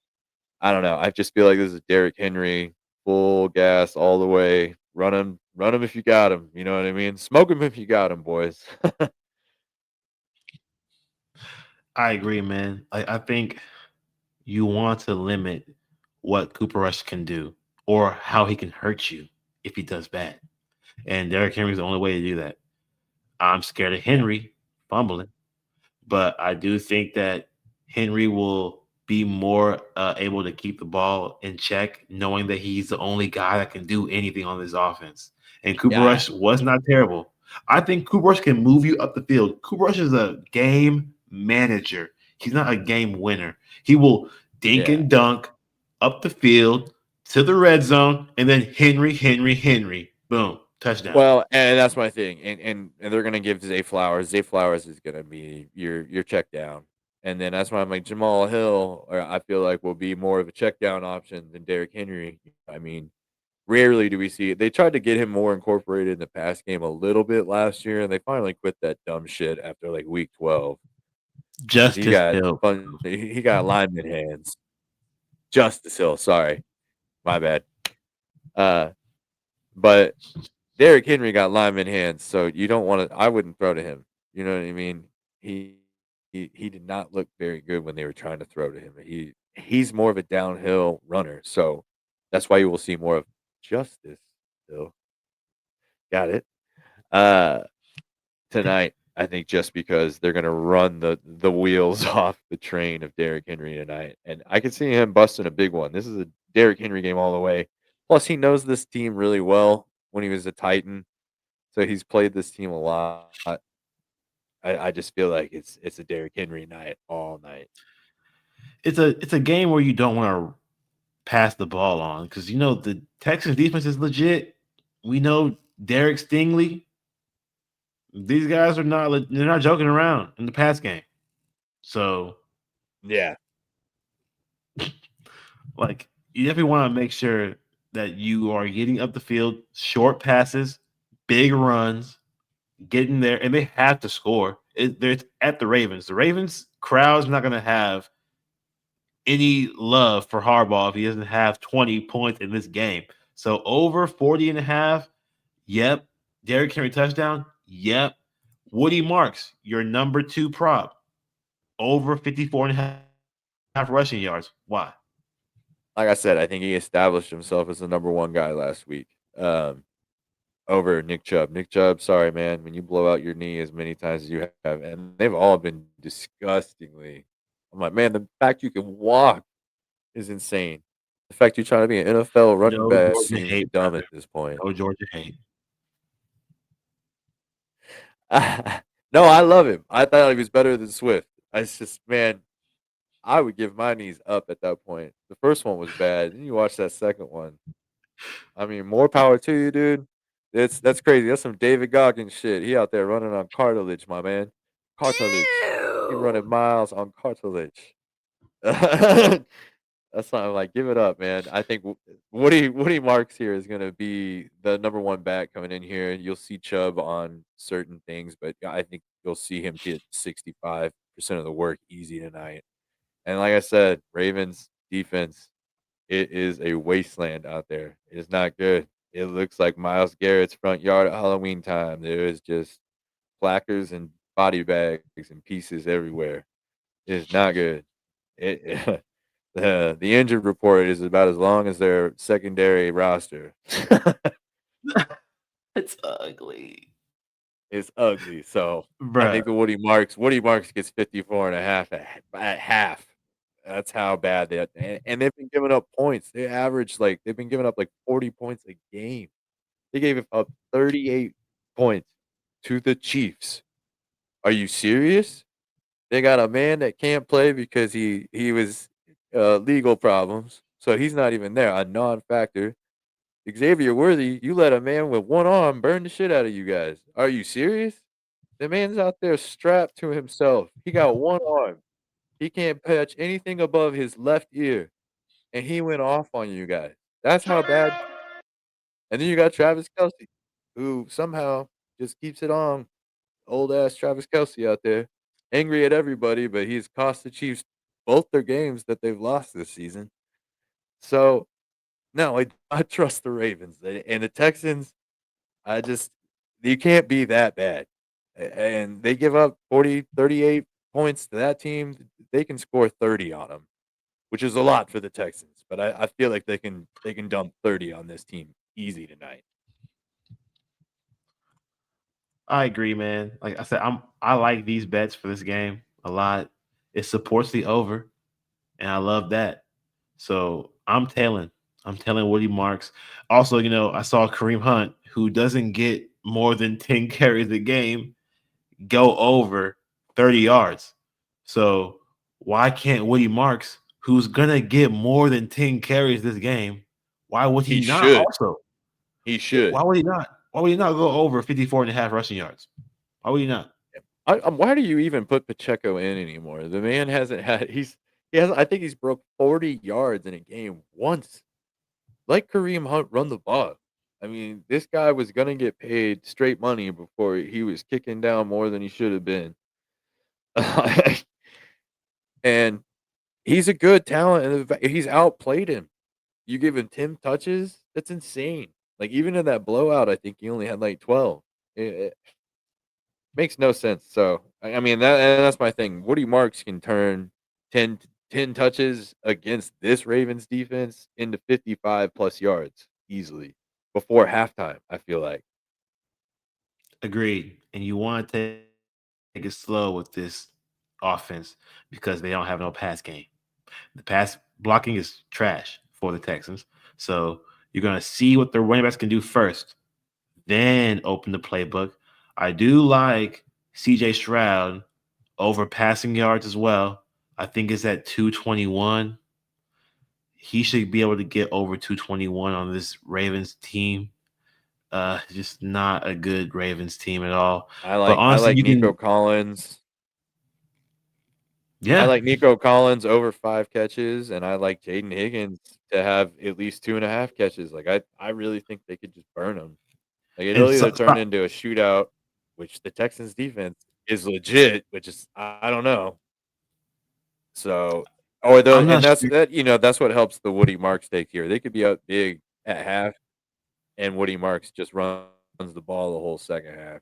I don't know. I just feel like this is Derrick Henry, full gas all the way. Run him if you got him. You know what I mean? Smoke him if you got him, boys. I agree, man. I think you want to limit what Cooper Rush can do or how he can hurt you if he does bad. And Derrick Henry's the only way to do that. I'm scared of Yeah, Henry fumbling, but I do think that Henry will be more able to keep the ball in check, knowing that he's the only guy that can do anything on this offense. And Cooper yeah, Rush was not terrible. I think Cooper Rush can move you up the field. Cooper Rush is a game manager. He's not a game winner. He will dink yeah. and dunk up the field to the red zone, and then Henry, boom, touchdown. Well, and that's my thing. And they're gonna give Zay Flowers. Zay Flowers is gonna be your check down. And then that's why I'm like Jamal Hill, or I feel like will be more of a check down option than Derrick Henry. I mean, rarely do we see it. They tried to get him more incorporated in the pass game a little bit last year, and they finally quit that dumb shit after like week 12 because he Justice got Hill. he got lineman hands. Justice Hill, sorry, my bad. Uh, but Derrick Henry got lineman hands, so you don't want to. I wouldn't throw to him. You know what I mean? He did not look very good when they were trying to throw to him. He's more of a downhill runner, so that's why you will see more of Justice Hill. Got it. Uh, tonight, I think just because they're gonna run the wheels off the train of Derrick Henry tonight, and I can see him busting a big one. This is a Derrick Henry game all the way. Plus, he knows this team really well when he was a Titan, so he's played this team a lot. I just feel like it's a Derrick Henry night all night. It's a game where you don't want to pass the ball on because you know the Texans defense is legit. We know Derek Stingley. These guys are not they're not joking around in the pass game. So Yeah, like you definitely want to make sure that you are getting up the field, short passes, big runs, getting there, and they have to score. They're at the Ravens. The Ravens crowd's not going to have any love for Harbaugh if he doesn't have 20 points in this game. So over 40 and a half, yep. Derrick Henry touchdown, yep. Woody Marks, your number two prop, over 54 and a half rushing yards. Why? like I said, I think he established himself as the number one guy last week. Over Nick Chubb. Nick Chubb, sorry man, when you blow out your knee as many times as you have, and they've all been disgustingly. I'm like, man, the fact you can walk is insane. The fact you're trying to be an NFL running No back Georgia seems hate, dumb brother. at this point. No Georgia hate. No, I love him. I thought he was better than Swift. I just, man, I would give my knees up at that point. The first one was bad. Then you watch that second one. I mean, more power to you, dude. That's crazy. That's some David Goggins shit. He out there running on cartilage, my man. Cartilage. He running Ew. miles on cartilage. That's not like give it up, man. I think Woody Marks here is gonna be the number one back coming in here. You'll see Chubb on certain things, but I think you'll see him get 65% of the work easy tonight. And like I said, Ravens defense, it is a wasteland out there. It is not good. It looks like Miles Garrett's front yard at Halloween time. There is just placards and body bags and pieces everywhere. It is not good. It the injured report is about as long as their secondary roster. It's ugly. It's ugly. So I Bruh. think the Woody Marks gets 54 and a half at half. That's how bad they and they've been giving up points. They've been giving up like 40 points a game. They gave up 38 points to the Chiefs. Are you serious? They got a man that can't play because he was legal problems. So he's not even there, a non-factor. Xavier Worthy, you let a man with one arm burn the shit out of you guys. Are you serious? The man's out there strapped to himself. He got one arm. He can't touch anything above his left ear, and he went off on you guys. That's how bad. And then you got Travis Kelsey, who somehow just keeps it on. Old ass Travis Kelsey out there, angry at everybody, but he's cost the Chiefs both their games that they've lost this season. So no, I trust the Ravens and the Texans. I just you can't be that bad. And they give up 40, 38 points to that team. They can score 30 on them, which is a lot for the Texans. But I feel like they can dump 30 on this team easy tonight. I agree, man. Like I said, I like these bets for this game a lot. It supports the over, and I love that. So I'm tailing Woody Marks. Also, I saw Kareem Hunt, who doesn't get more than 10 carries a game, go over 30 yards. So why can't Woody Marks, who's gonna get more than 10 carries this game, why would he He not should. also? He should. Why would he not? Why would he not go over 54 and a half rushing yards? Why would he not? Why do you even put Pacheco in anymore? The man hasn't had he has I think he's broke 40 yards in a game once. Let Kareem Hunt run the ball. I mean, this guy was gonna get paid straight money before he was kicking down more than he should have been. And he's a good talent, and he's outplayed him. You give him 10 touches, that's insane. Like, even in that blowout, I think he only had, like, 12. It makes no sense, so, I mean, that's my thing. Woody Marks can turn 10 touches against this Ravens defense into 55 plus yards easily before halftime, I feel like. Agreed. And you want to take it slow with this offense because they don't have no pass game. The pass blocking is trash for the Texans. So you're going to see what the running backs can do first, then open the playbook. I do like CJ Stroud over passing yards as well. I think it's at 221. He should be able to get over 221 on this Ravens team. Just not a good Ravens team at all. But I honestly, like you Nico can, Collins. I yeah. like Nico Collins over 5 catches, and I like Jaden Higgins to have at least 2.5 catches. Like, I really think they could just burn them. Like, And it'll so, either turn into a shootout, which the Texans defense is legit, which is I don't know. So or the I'm and not sure. that's what helps the Woody Marks take here. They could be up big at half, and Woody Marks just runs the ball the whole second half.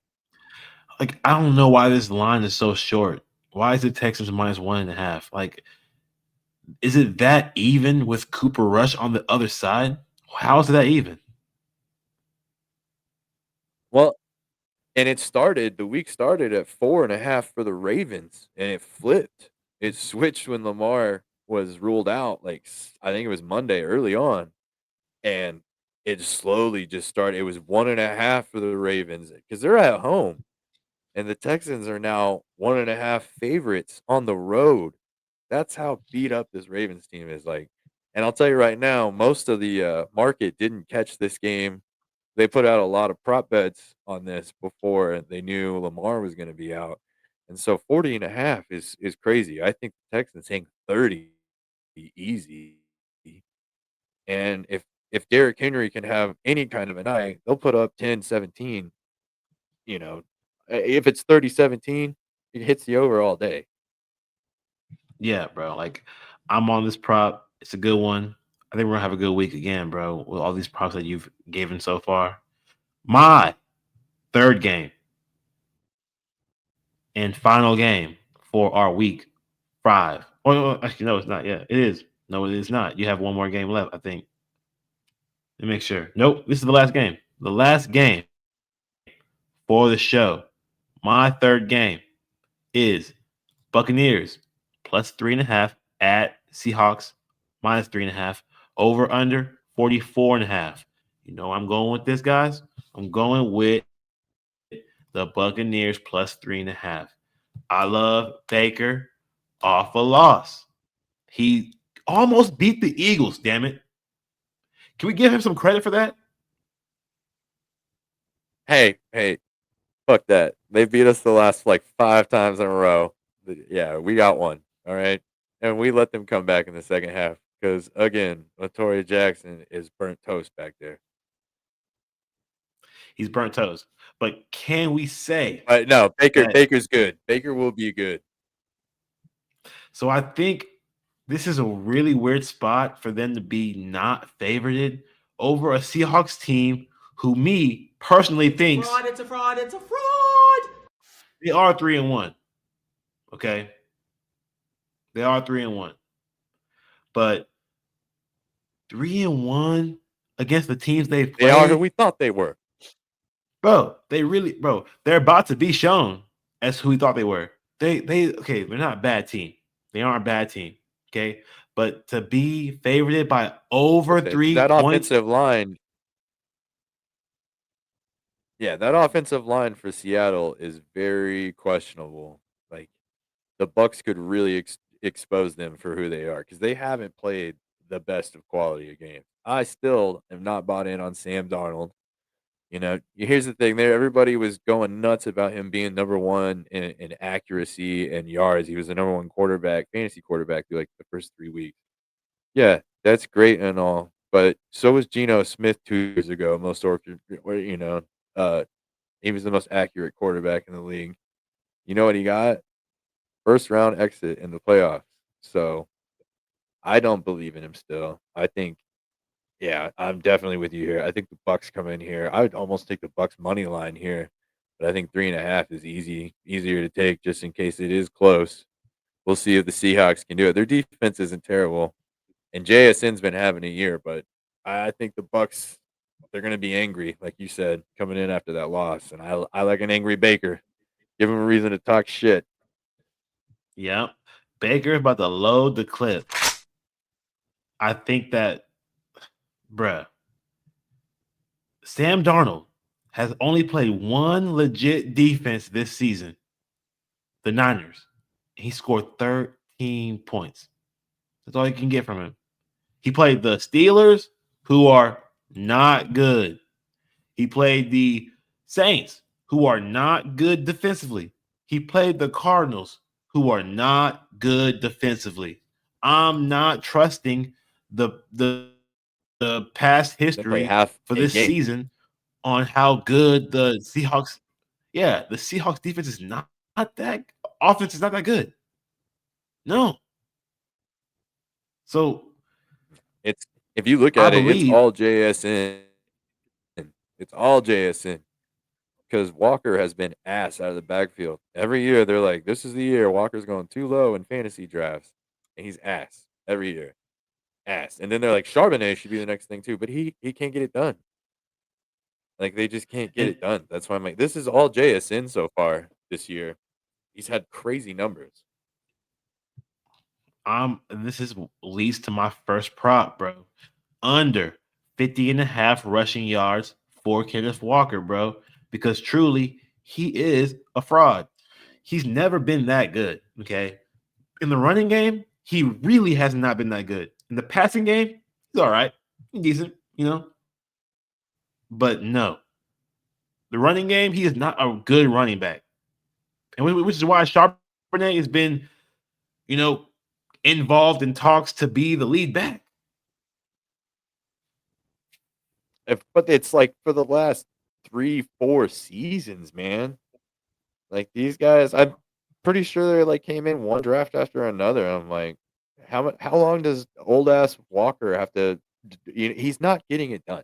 Like, I don't know why this line is so short. Why is the Texans minus 1.5? Like, is it that even with Cooper Rush on the other side? How is that even? Well, and the week started at 4.5 for the Ravens, and it flipped. It switched when Lamar was ruled out, like, I think it was Monday early on, and it slowly just started. It was 1.5 for the Ravens because 'cause they're at home, and the Texans are now 1.5 favorites on the road. That's how beat up this Ravens team is, like, and I'll tell you right now, most of the, market didn't catch this game they put out a lot of prop bets on this before they knew Lamar was going to be out. And so 40.5 is crazy. I think the Texans hang 30 easy. And if Derrick Henry can have any kind of a night, they'll put up 10, 17. You know, if it's 30-17, it hits the over all day. Yeah, bro. Like I'm on this prop. It's a good one. I think we're gonna have a good week again, bro, with all these props that you've given so far. My third game and final game for our week 5. Oh, no, actually, no, it's not. Yeah, it is. No, it is not. You have one more game left, I think. Let me make sure. Nope, this is the last game. The last game for the show. My third game is Buccaneers plus 3.5 at Seahawks minus 3.5. Over under 44.5. You know I'm going with this, guys. I'm going with the Buccaneers plus 3.5. I love Baker off a loss. He almost beat the Eagles, damn it. Can we give him some credit for that? Hey, fuck that. They beat us the last like 5 times in a row. Yeah, we got one. All right. And we let them come back in the second half because, again, Latoya Jackson is burnt toast back there. He's burnt toast. But can we say But no, that? Baker's good. Baker will be good. So I think this is a really weird spot for them to be not favored over a Seahawks team who me personally It's a thinks fraud, it's a fraud, it's a fraud! they are 3-1. Okay. They are 3-1. But 3-1 against the teams they've They are who played, we thought they were. bro, they're about to be shown as who we thought they were. They okay, they're not a bad team. They aren't a bad team. Okay. But to be favored by over three That points, offensive line, yeah, that offensive line for Seattle is very questionable. Like the Bucks could really expose them for who they are because they haven't played the best of quality of games. I still am not bought in on Sam Darnold. Here's the thing: there, everybody was going nuts about him being number one in accuracy and yards. He was the number one quarterback, fantasy quarterback, through like the first 3 weeks. Yeah, that's great and all, but so was Geno Smith 2 years ago. Uh, he was the most accurate quarterback in the league. You know what he got? First round exit in the playoffs. So I don't believe in him still. I think, yeah, I'm definitely with you here. I think the Bucks come in here. I would almost take the Bucks money line here, but I think 3.5 is easier to take just in case it is close. We'll see if the Seahawks can do it. Their defense isn't terrible, and JSN's been having a year, but I think the Bucks, they're going to be angry, like you said, coming in after that loss. And I like an angry Baker. Give him a reason to talk shit. yep. Baker's about to load the clip. I think that, bruh, Sam Darnold has only played one legit defense this season, the Niners. He scored 13 points. That's all you can get from him. He played the Steelers, who are not good. He played the Saints, who are not good defensively. He played the Cardinals, who are not good defensively. I'm not trusting the past history They play for this half a season game. on how good the Seahawks. Yeah, the Seahawks defense is not that offense is not that good. No. So It's if you look I at it, it's believe all JSN. It's all JSN because Walker has been ass out of the backfield. Every year they're like, this is the year Walker's going too low in fantasy drafts. And he's ass every year. Ass. And then they're like, Charbonnet should be the next thing too, but he can't get it done. Like they just can't get and it done. That's why I'm like, this is all JSN so far this year. He's had crazy numbers. this is leads to my first prop, bro. Under 50.5 rushing yards for Kenneth Walker, bro. Because truly, he is a fraud. He's never been that good. Okay. In the running game, he really has not been that good. In the passing game, he's all right. He's decent. You know, 50 But no, the running game, he is not a good running back. And which is why Charbonnet has been, you know, involved in talks to be the lead back. But it's like for the last 3, 4 seasons, man. Like these guys, I'm pretty sure they like came in one draft after another. I'm like, how long does old ass Walker have to? He's not getting it done,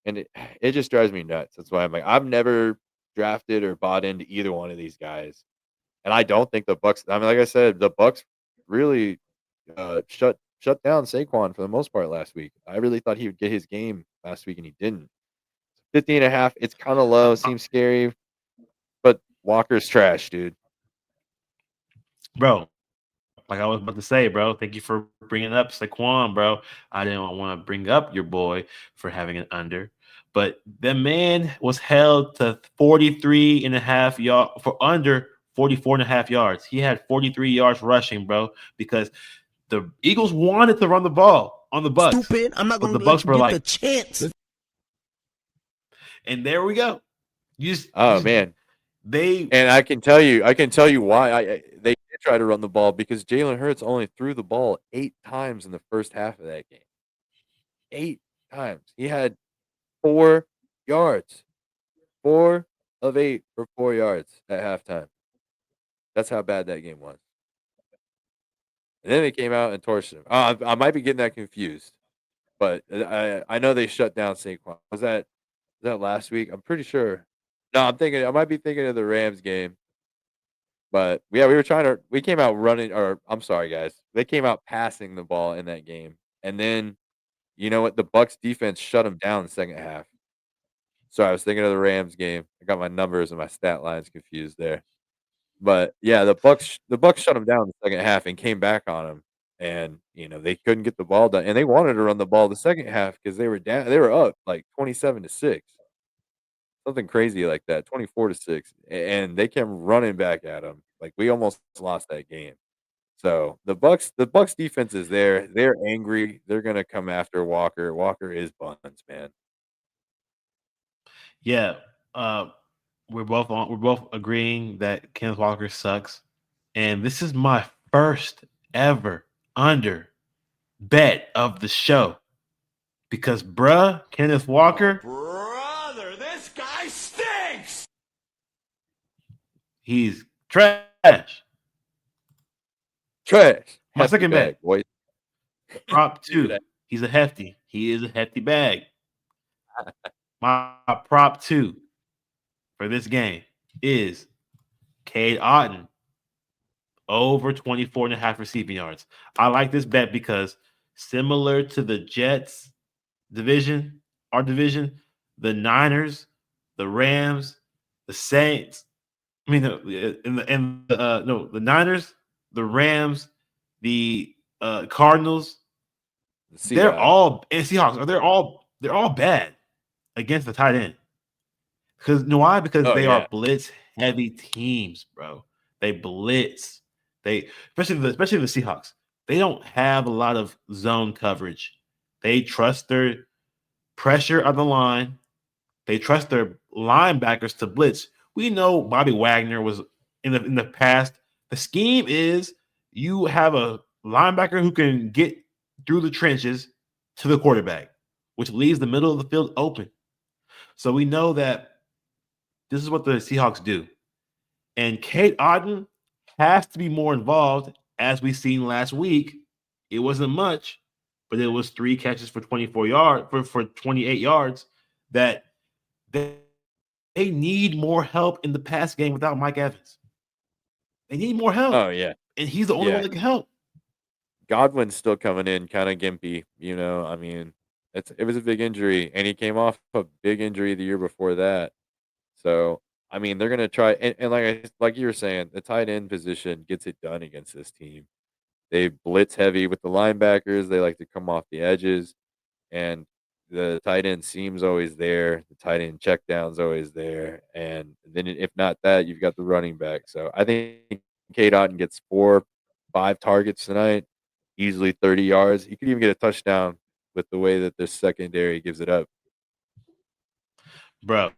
and it just drives me nuts. That's why I'm like, I've never drafted or bought into either one of these guys, and I don't think the Bucks. I mean, like I said, the Bucks really shut down Saquon for the most part last week. I really thought he would get his game last week, and he didn't. 50.5. It's kind of low. Seems scary, but Walker's trash, dude. Bro, like I was about to say, bro, thank you for bringing up Saquon, bro. I didn't want to bring up your boy for having an under, but the man was held to 43 and a half yard for under 44 and a half yards. He had 43 yards rushing, bro, because the Eagles wanted to run the ball on the Bucks, Stupid. I'm not but gonna the let Bucks you were get the like, chance. and there we go. Oh man, They and I can tell you why they did try to run the ball because Jalen Hurts only threw the ball 8 times in the first half of that game. 8 times. He had 4 yards. 4 of 8 for 4 yards at halftime. That's how bad that game was. And then they came out and torched him. I might be getting that confused, but I know they shut down Saquon. Was that last week? I'm pretty sure. No, I might be thinking of the Rams game. But yeah, we came out running, or I'm sorry, guys. They came out passing the ball in that game. And then, you know what? The Bucks defense shut them down in the second half. Sorry, I was thinking of the Rams game. I got my numbers and my stat lines confused there. But yeah, the Bucks shut them down in the second half and came back on them. And, they couldn't get the ball done. And they wanted to run the ball the second half because they were up like 27-6. Something crazy like that, 24-6, and they came running back at them. Like, we almost lost that game. So, the Bucks defense is there. They're angry. They're gonna come after Walker. Walker is buns, man. yeah, uh, we're both agreeing that Kenneth Walker sucks, and this is my first ever under bet of the show because bruh, Kenneth Oh, Walker, brother, this guy stinks. he's trash. Trash. My Hefty second bag, bet, boys. prop Dude, two. He's a hefty. He is a hefty bag. My prop two for this game is Cade Otton over 24 and a half receiving yards. I like this bet because similar to the Jets division, our division, the Niners, the Rams, the Saints, I mean, no, the Niners, the Rams, the Cardinals, the they're Seahawks. all and Seahawks. They're all bad against the tight end. Because you know why? Because Oh, they are yeah. blitz heavy teams, bro. They blitz. They especially the Seahawks. They don't have a lot of zone coverage. They trust their pressure on the line. They trust their linebackers to blitz. We know Bobby Wagner was in the past. The scheme is you have a linebacker who can get through the trenches to the quarterback, which leaves the middle of the field open. So we know that this is what the Seahawks do. And Kate Otten has to be more involved, as we seen last week. It wasn't much, but it was 3 catches for 24 yards for 28 yards. That they need more help in the pass game without Mike Evans. They need more help, Oh, yeah. and he's the only one Yeah. that can help. Godwin's still coming in kinda gimpy. I mean, it was a big injury, and he came off a big injury the year before that. So, I mean, they're gonna try and like you were saying, the tight end position gets it done against this team. They blitz heavy with the linebackers, they like to come off the edges, and the tight end seam's always there, the tight end check down's always there, and then if not that, you've got the running back. So, I think Cade Otton gets 4, 5 targets tonight, easily 30 yards. He could even get a touchdown with the way that this secondary gives it up. bro.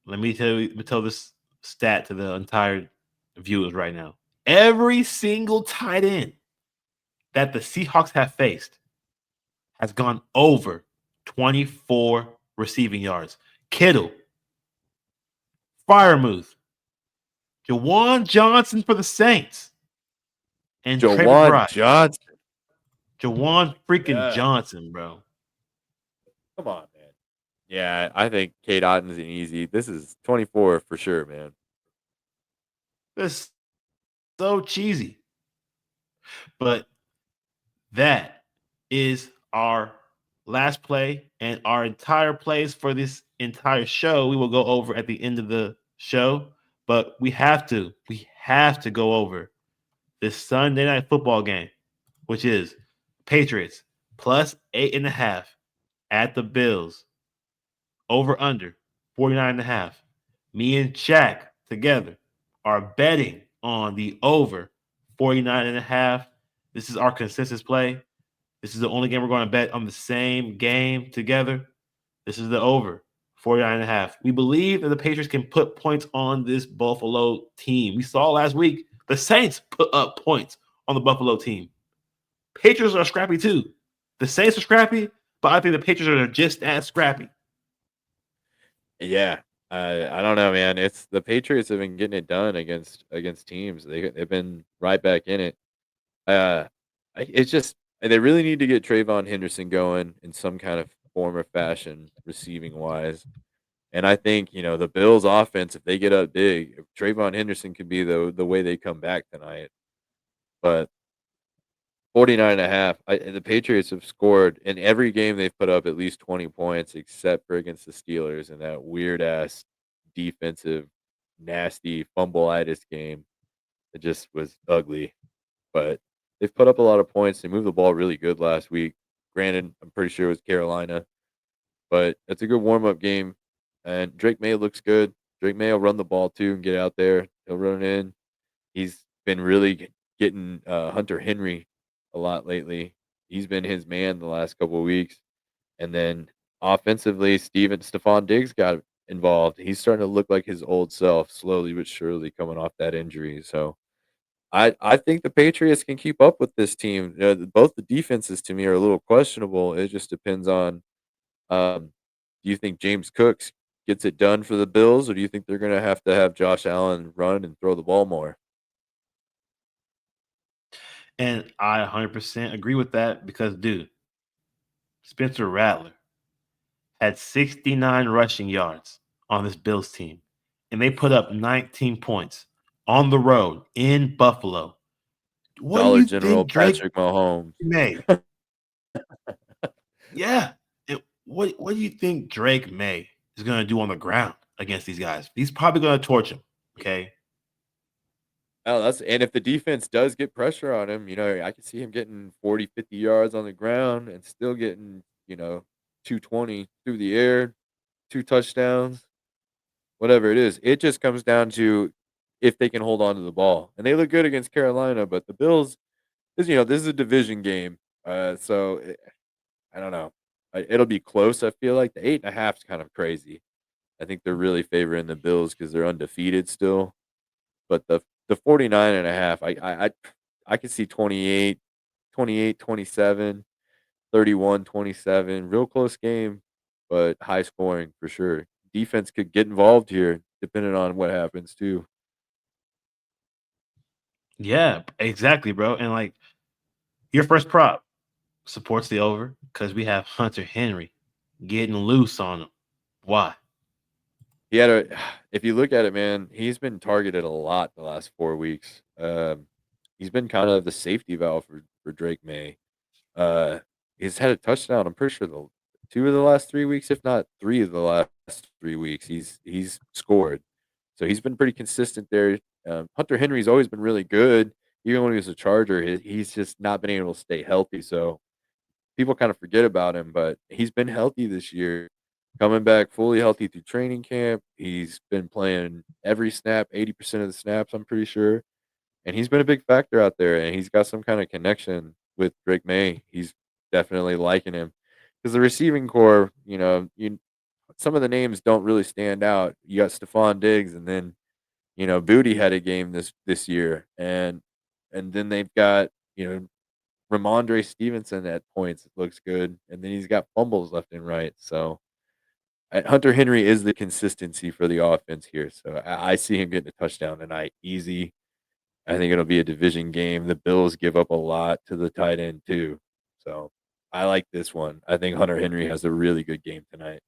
Let me tell this stat to the entire viewers right now. Every single tight end that the Seahawks have faced has gone over 24 receiving yards. Kittle, Firemouth, Jawan Johnson for the Saints, and Trey Jawan McBride. Johnson. Jawan freaking Yeah. Johnson, bro. Come on, man. Yeah, I think Kate Otton's an easy. This is 24 for sure, man. That's so cheesy. But that is our last play and our entire plays for this entire show. We will go over at the end of the show, but we have to go over this Sunday night football game, which is Patriots plus 8.5 at the Bills, over under 49.5. Me and Shaq together are betting on the over 49.5. This is our consensus play. This is the only game we're going to bet on the same game together. This is the over 49.5. We believe that the Patriots can put points on this Buffalo team. We saw last week the Saints put up points on the Buffalo team. Patriots are scrappy too. The Saints are scrappy, but I think the Patriots are just as scrappy. Yeah. I don't know, man. It's the Patriots have been getting it done against teams. They've been right back in it. Uh, it's just they really need to get Trayvon Henderson going in some kind of form or fashion, receiving wise. And I think the Bills' offense, if they get up big, if Trayvon Henderson could be the way they come back tonight. But 49.5, the Patriots have scored in every game they've put up at least 20 points, except for against the Steelers in that weird ass defensive, nasty fumbleitis game. It just was ugly. But they've put up a lot of points. They moved the ball really good last week. Granted, I'm pretty sure it was Carolina, but it's a good warm up game. And Drake May looks good. Drake May will run the ball too and get out there. He'll run it in. He's been really getting Hunter Henry a lot lately. He's been his man the last couple of weeks. And then offensively, Stephon Diggs got involved. He's starting to look like his old self, slowly but surely coming off that injury. So I think the Patriots can keep up with this team. Both the defenses to me are a little questionable. It just depends on do you think James Cooks gets it done for the Bills, or do you think they're going to have Josh Allen run and throw the ball more? And I 100% agree with that because, dude, Spencer Rattler had 69 rushing yards on this Bills team, and they put up 19 points on the road in Buffalo. What do Dollar you General think Drake Patrick Mahomes. May? Yeah. And what do you think Drake May is going to do on the ground against these guys? He's probably going to torch him. Okay. Oh, and if the defense does get pressure on him, I can see him getting 40, 50 yards on the ground and still getting, 220 through the air, 2 touchdowns, whatever it is. It just comes down to if they can hold on to the ball. And they look good against Carolina, but the Bills, this is a division game. I don't know. It'll be close. I feel like the 8.5 is kind of crazy. I think they're really favoring the Bills because they're undefeated still. But the 49.5, I could see 28, 28, 27, 31, 27. Real close game, but high scoring for sure. Defense could get involved here depending on what happens too. Yeah, exactly, bro. And like your first prop supports the over because we have Hunter Henry getting loose on him. Why? He had a if you look at it, man, he's been targeted a lot the last 4 weeks. He's been kind of the safety valve for Drake May. Uh, he's had a touchdown. I'm pretty sure the 2 of the last 3 weeks, if not 3 of the last 3 weeks, he's scored. So he's been pretty consistent there. Hunter Henry's always been really good, even when he was a Charger. He's just not been able to stay healthy. So people kind of forget about him, but he's been healthy this year, coming back fully healthy through training camp. He's been playing every snap, 80% of the snaps, I'm pretty sure. And he's been a big factor out there, and he's got some kind of connection with Drake May. He's definitely liking him because the receiving core, some of the names don't really stand out. You got Stephon Diggs, and then Booty had a game this year, and then they've got Ramondre Stevenson at points looks good, and then he's got fumbles left and right. So Hunter Henry is the consistency for the offense here. So I see him getting a touchdown tonight, easy. I think it'll be a division game. The Bills give up a lot to the tight end too, so I like this one. I think Hunter Henry has a really good game tonight.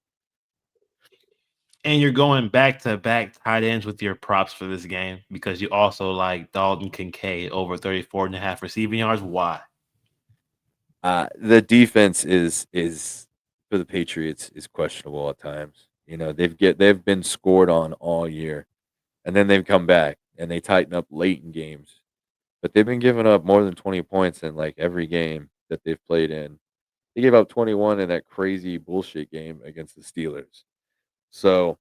And you're going back to back tight ends with your props for this game because you also like Dalton Kincaid over 34.5 receiving yards. Why? The defense is for the Patriots is questionable at times. They've been scored on all year, and then they've come back and they tighten up late in games. But they've been giving up more than 20 points in like every game that they've played in. They gave up 21 in that crazy bullshit game against the Steelers. So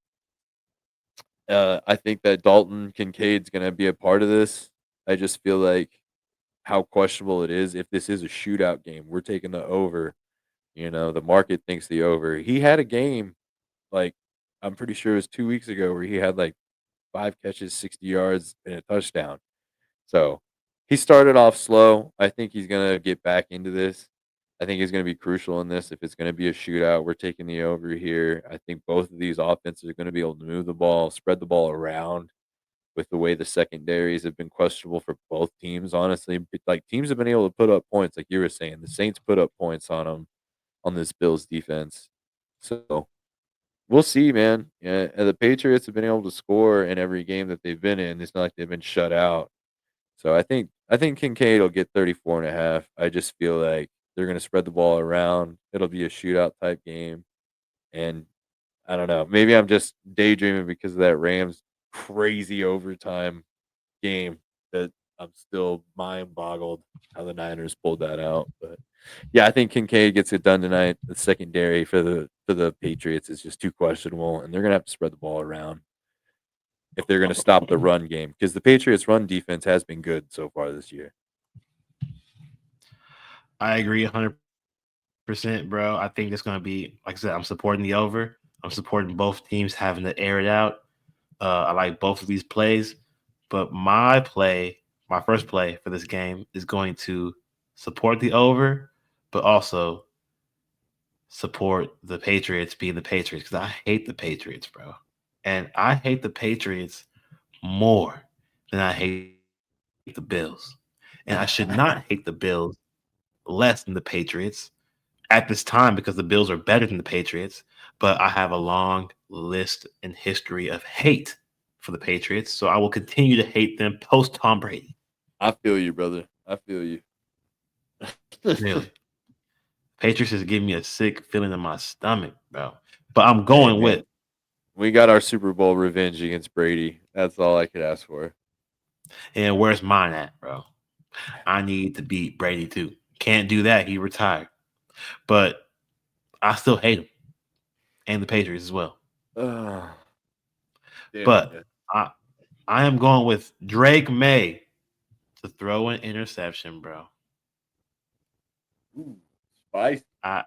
I think that Dalton Kincaid's going to be a part of this. I just feel like how questionable it is. If this is a shootout game, we're taking the over. The market thinks the over. He had a game like I'm pretty sure it was 2 weeks ago where he had like 5 catches, 60 yards, and a touchdown. So he started off slow. I think he's gonna get back into this. I think he's gonna be crucial in this. If it's gonna be a shootout, we're taking the over here. I think both of these offenses are gonna be able to move the ball, spread the ball around with the way the secondaries have been questionable for both teams. Honestly, like teams have been able to put up points, like you were saying. The Saints put up points on them on this Bills defense. So we'll see, man. Yeah, and the Patriots have been able to score in every game that they've been in. It's not like they've been shut out. So I think Kincaid will get 34.5. I just feel like they're going to spread the ball around. It'll be a shootout type game, and I don't know. Maybe I'm just daydreaming because of that Rams crazy overtime game that I'm still mind boggled how the Niners pulled that out. But yeah, I think Kincaid gets it done tonight. The secondary for the Patriots is just too questionable, and they're gonna have to spread the ball around if they're gonna stop the run game because the Patriots' run defense has been good so far this year. I agree 100%, bro. I think it's going to be, like I said, I'm supporting the over. I'm supporting both teams having to air it out. I like both of these plays, but my first play for this game is going to support the over, but also support the Patriots being the Patriots because I hate the Patriots, bro. And I hate the Patriots more than I hate the Bills. And I should not hate the Bills less than the Patriots at this time because the Bills are better than the Patriots. But I have a long list and history of hate for the Patriots. So I will continue to hate them post Tom Brady. I feel you, brother. I feel you. Really. Patriots is giving me a sick feeling in my stomach, bro. But I'm Hey, going with, man, we got our Super Bowl revenge against Brady. That's all I could ask for. and where's mine at, bro? I need to beat Brady too. Can't do that. He retired. But I still hate him and the Patriots as well. Ugh, damn it, But man. I I am going with Drake May to throw an interception, bro. Ooh, spicy, I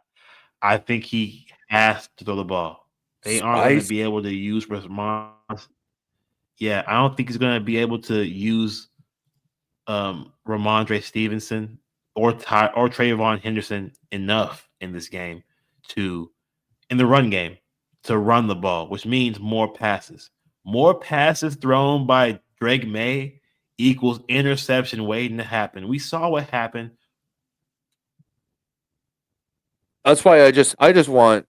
I think he has to throw the ball. They aren't going to be spicy. able to use Ramon. Yeah, I don't think he's going to be able to use Ramondre Stevenson or Trayvon Henderson enough in this game to in the run game to run the ball, which means more passes. More passes thrown by Drake May equals interception waiting to happen. We saw what happened. That's why I just want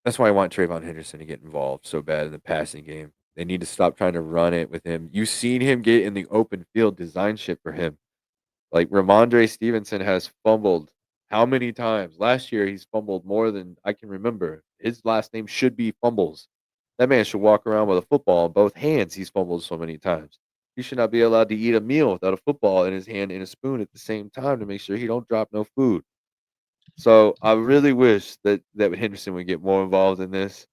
That's why I want Trayvon Henderson to get involved so bad in the passing game. They need to stop trying to run it with him. You've seen him get in the open field, design shit for him. Like Ramondre Stevenson has fumbled how many times? Last year he's fumbled more than I can remember. His last name should be Fumbles. That man should walk around with a football in both hands. He's fumbled so many times. He should not be allowed to eat a meal without a football in his hand and a spoon at the same time to make sure he don't drop no food. So I really wish that Henderson would get more involved in this.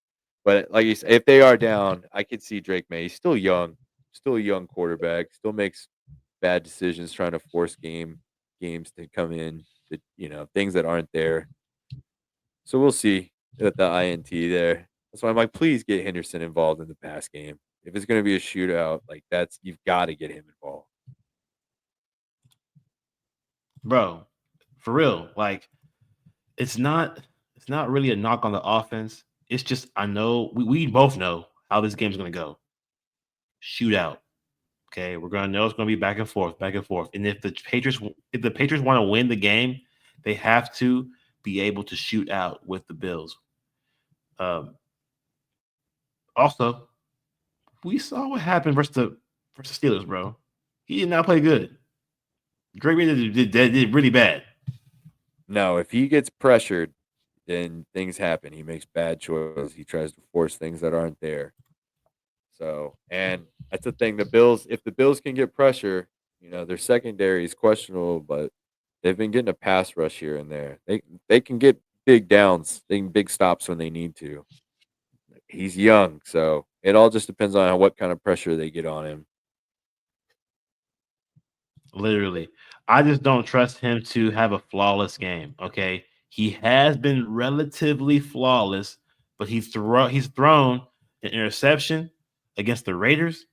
But like you said, if they are down, I could see Drake May. He's still young, still a young quarterback, still makes bad decisions trying to force games to come in, that things that aren't there. So we'll see at the INT there. That's why I'm like, please get Henderson involved in the pass game. If it's going to be a shootout, like that's you've got to get him involved. bro. For real, like it's not really a knock on the offense. It's just I know we both know how this game's gonna go. Shootout. Okay, we're gonna know it's gonna be back and forth, back and forth. And if the Patriots want to win the game, they have to be able to shoot out with the Bills. Um, Also, we saw what happened versus Steelers, bro. He did not play good. Drake May did really bad. No, if he gets pressured, then things happen. He makes bad choices. He tries to force things that aren't there. So, and that's the thing. The Bills, if the Bills can get pressure, their secondary is questionable, but they've been getting a pass rush here and there. They can get big downs, they can big stops when they need to. He's young, so it all just depends on what kind of pressure they get on him. Literally. I just don't trust him to have a flawless game. Okay. He has been relatively flawless, but he's thrown an interception against the Raiders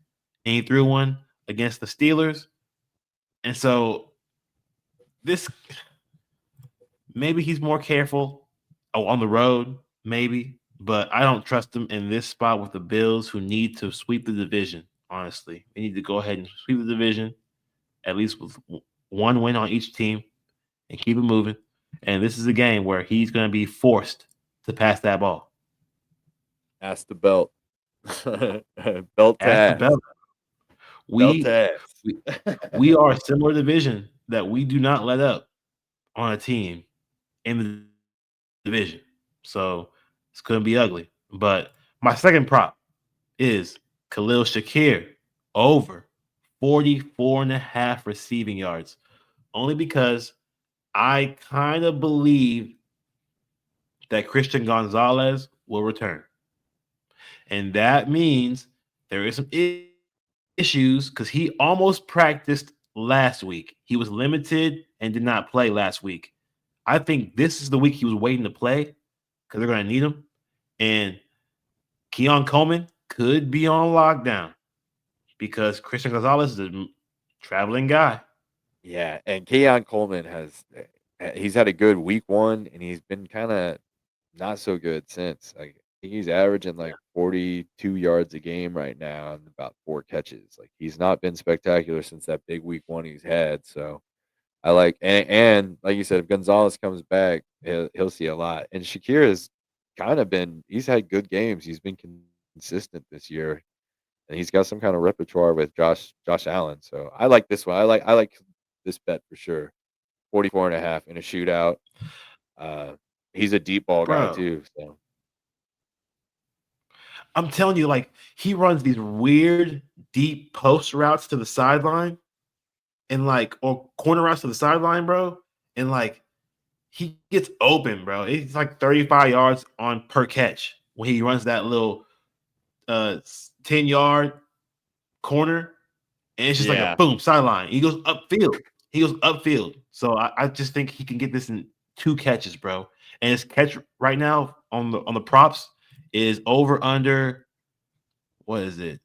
and he threw one against the Steelers. And so this maybe he's more careful on the road, maybe, but I don't trust him in this spot with the Bills who need to sweep the division. Honestly, they need to go ahead and sweep the division at least with one win on each team and keep it moving. And this is a game where he's going to be forced to pass that ball. Ask the belt. Belt to As the ass. belt, Belt to we ass. we we are a similar division that we do not let up on a team in the division. So it's going to be ugly. But my second prop is Khalil Shakir over 44 and a half receiving yards. Only because I kind of believe that Christian Gonzalez will return. And that means there is some issues because he almost practiced last week. He was limited and did not play last week. I think this is the week he was waiting to play because they're going to need him. And Keon Coleman could be on lockdown because Christian Gonzalez is a traveling guy. Yeah, and Keon Coleman he's had a good week one, and he's been kind of not so good since. Like, I think he's averaging like 42 yards a game right now and about 4 catches. Like, he's not been spectacular since that big week one he's had. So I like, and like you said, if Gonzalez comes back, he'll see a lot. And Shakir has kind of he's had good games. He's been consistent this year, and he's got some kind of repertoire with Josh Allen. So I like this one. I like this bet for sure. 44 and a half in a shootout. Uh, he's a deep ball guy Bro, too. So I'm telling you, like, he runs these weird, deep post routes to the sideline and like, or corner routes to the sideline, bro. And like, he gets open, bro. It's like 35 yards on per catch when he runs that little 10-yard corner. And it's just like a yeah, boom, sideline. He goes upfield. He goes upfield. So I just think he can get this in 2 catches, bro. And his catch right now on the props is over under what is it?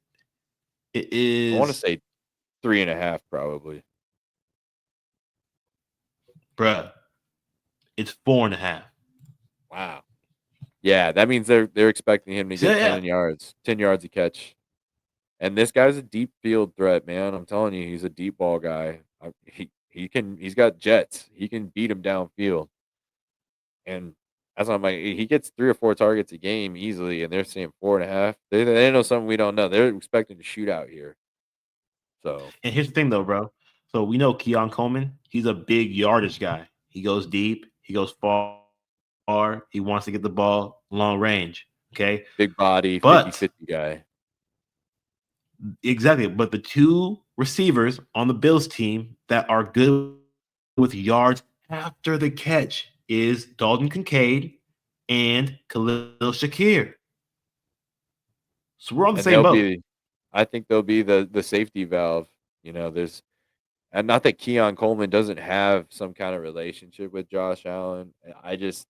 It I want to is, say 3.5 probably. bruh, it's 4.5. Wow. Yeah, that means they're expecting him to So get yeah, 10 yards a catch. And this guy's a deep field threat, man. I'm telling you, he's a deep ball guy. He's got jets. He can beat him downfield. And that's why I'm like, he gets 3 or 4 targets a game easily, and they're saying 4.5. They know something we don't know. They're expecting to shoot out here. So and here's the thing though, bro. So we know Keon Coleman, he's a big yardage guy. He goes deep, he goes far, he wants to get the ball long range. Okay. big body, But 50-50 guy. exactly, but the two receivers on the Bills team that are good with yards after the catch is Dalton Kincaid and Khalil Shakir. So we're on the same And boat. I think they'll be the safety valve. There's and not that Keon Coleman doesn't have some kind of relationship with Josh Allen. I just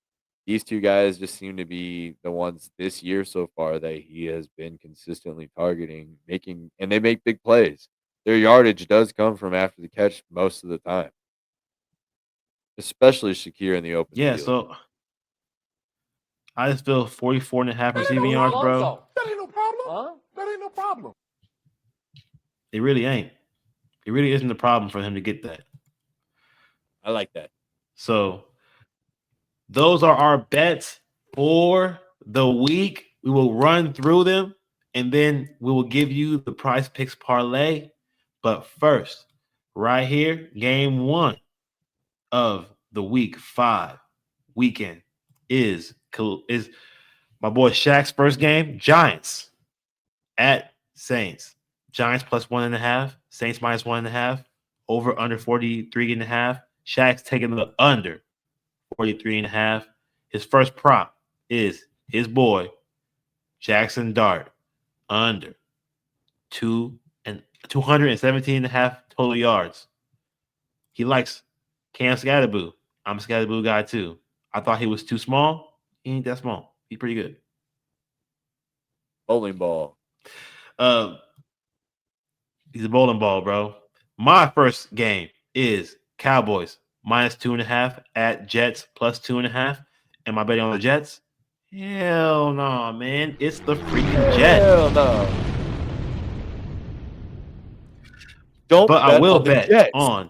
these two guys just seem to be the ones this year so far that he has been consistently targeting, and they make big plays. Their yardage does come from after the catch most of the time, especially Shakir in the open Yeah, field. so I just feel 44 and a half That ain't no receiving yards, problem. bro. That ain't no problem. Huh? That ain't no problem. It really ain't. It really isn't a problem for him to get that. I like that. So those are our bets for the week. We will run through them and then we will give you the price picks parlay. But first, right here, game one of the week 5 weekend is my boy Shaq's first game. Giants at Saints. Giants plus 1.5. Saints minus 1.5. Over under 43.5. Shaq's taking the under 43.5. His first prop is his boy Jackson Dart under 217.5 total yards. He likes Cam Scatterboo. I'm a Scatterboo guy too. I thought he was too small. He ain't that small. He's pretty good. Bowling ball. Uh, he's a bowling ball, bro. My first game is Cowboys minus 2.5 at Jets plus 2.5. Am I betting on the Jets? Hell no, man. It's the freaking Jets. Hell no. Don't But I bet will on the bet Jets. on.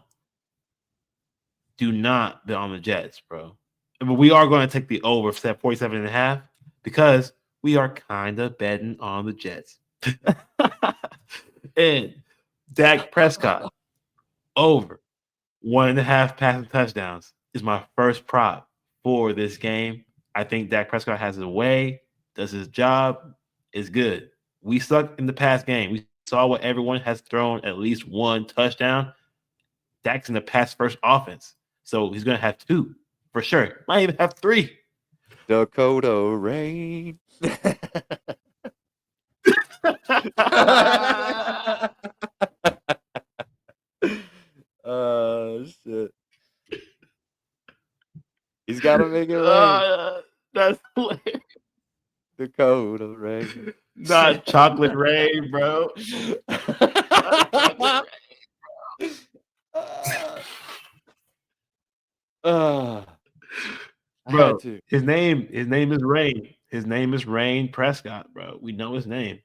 Do not bet on the Jets, bro. But we are going to take the over 47.5 because we are kind of betting on the Jets. And Dak Prescott over 1.5 passing touchdowns is my first prop for this game. I think Dak Prescott has his way, does his job, is good. We sucked in the past game. We saw what everyone has thrown at least one touchdown. Dak's in the pass first offense. So he's going to have 2 for sure. Might even have 3. Dakota Rain. Shit. He's got to make it rain. That's hilarious. Dakota Rain. Not chocolate rain, bro. Not chocolate rain. I Bro, had to. his name is Rain. His name is Rain Prescott, bro. We know his name.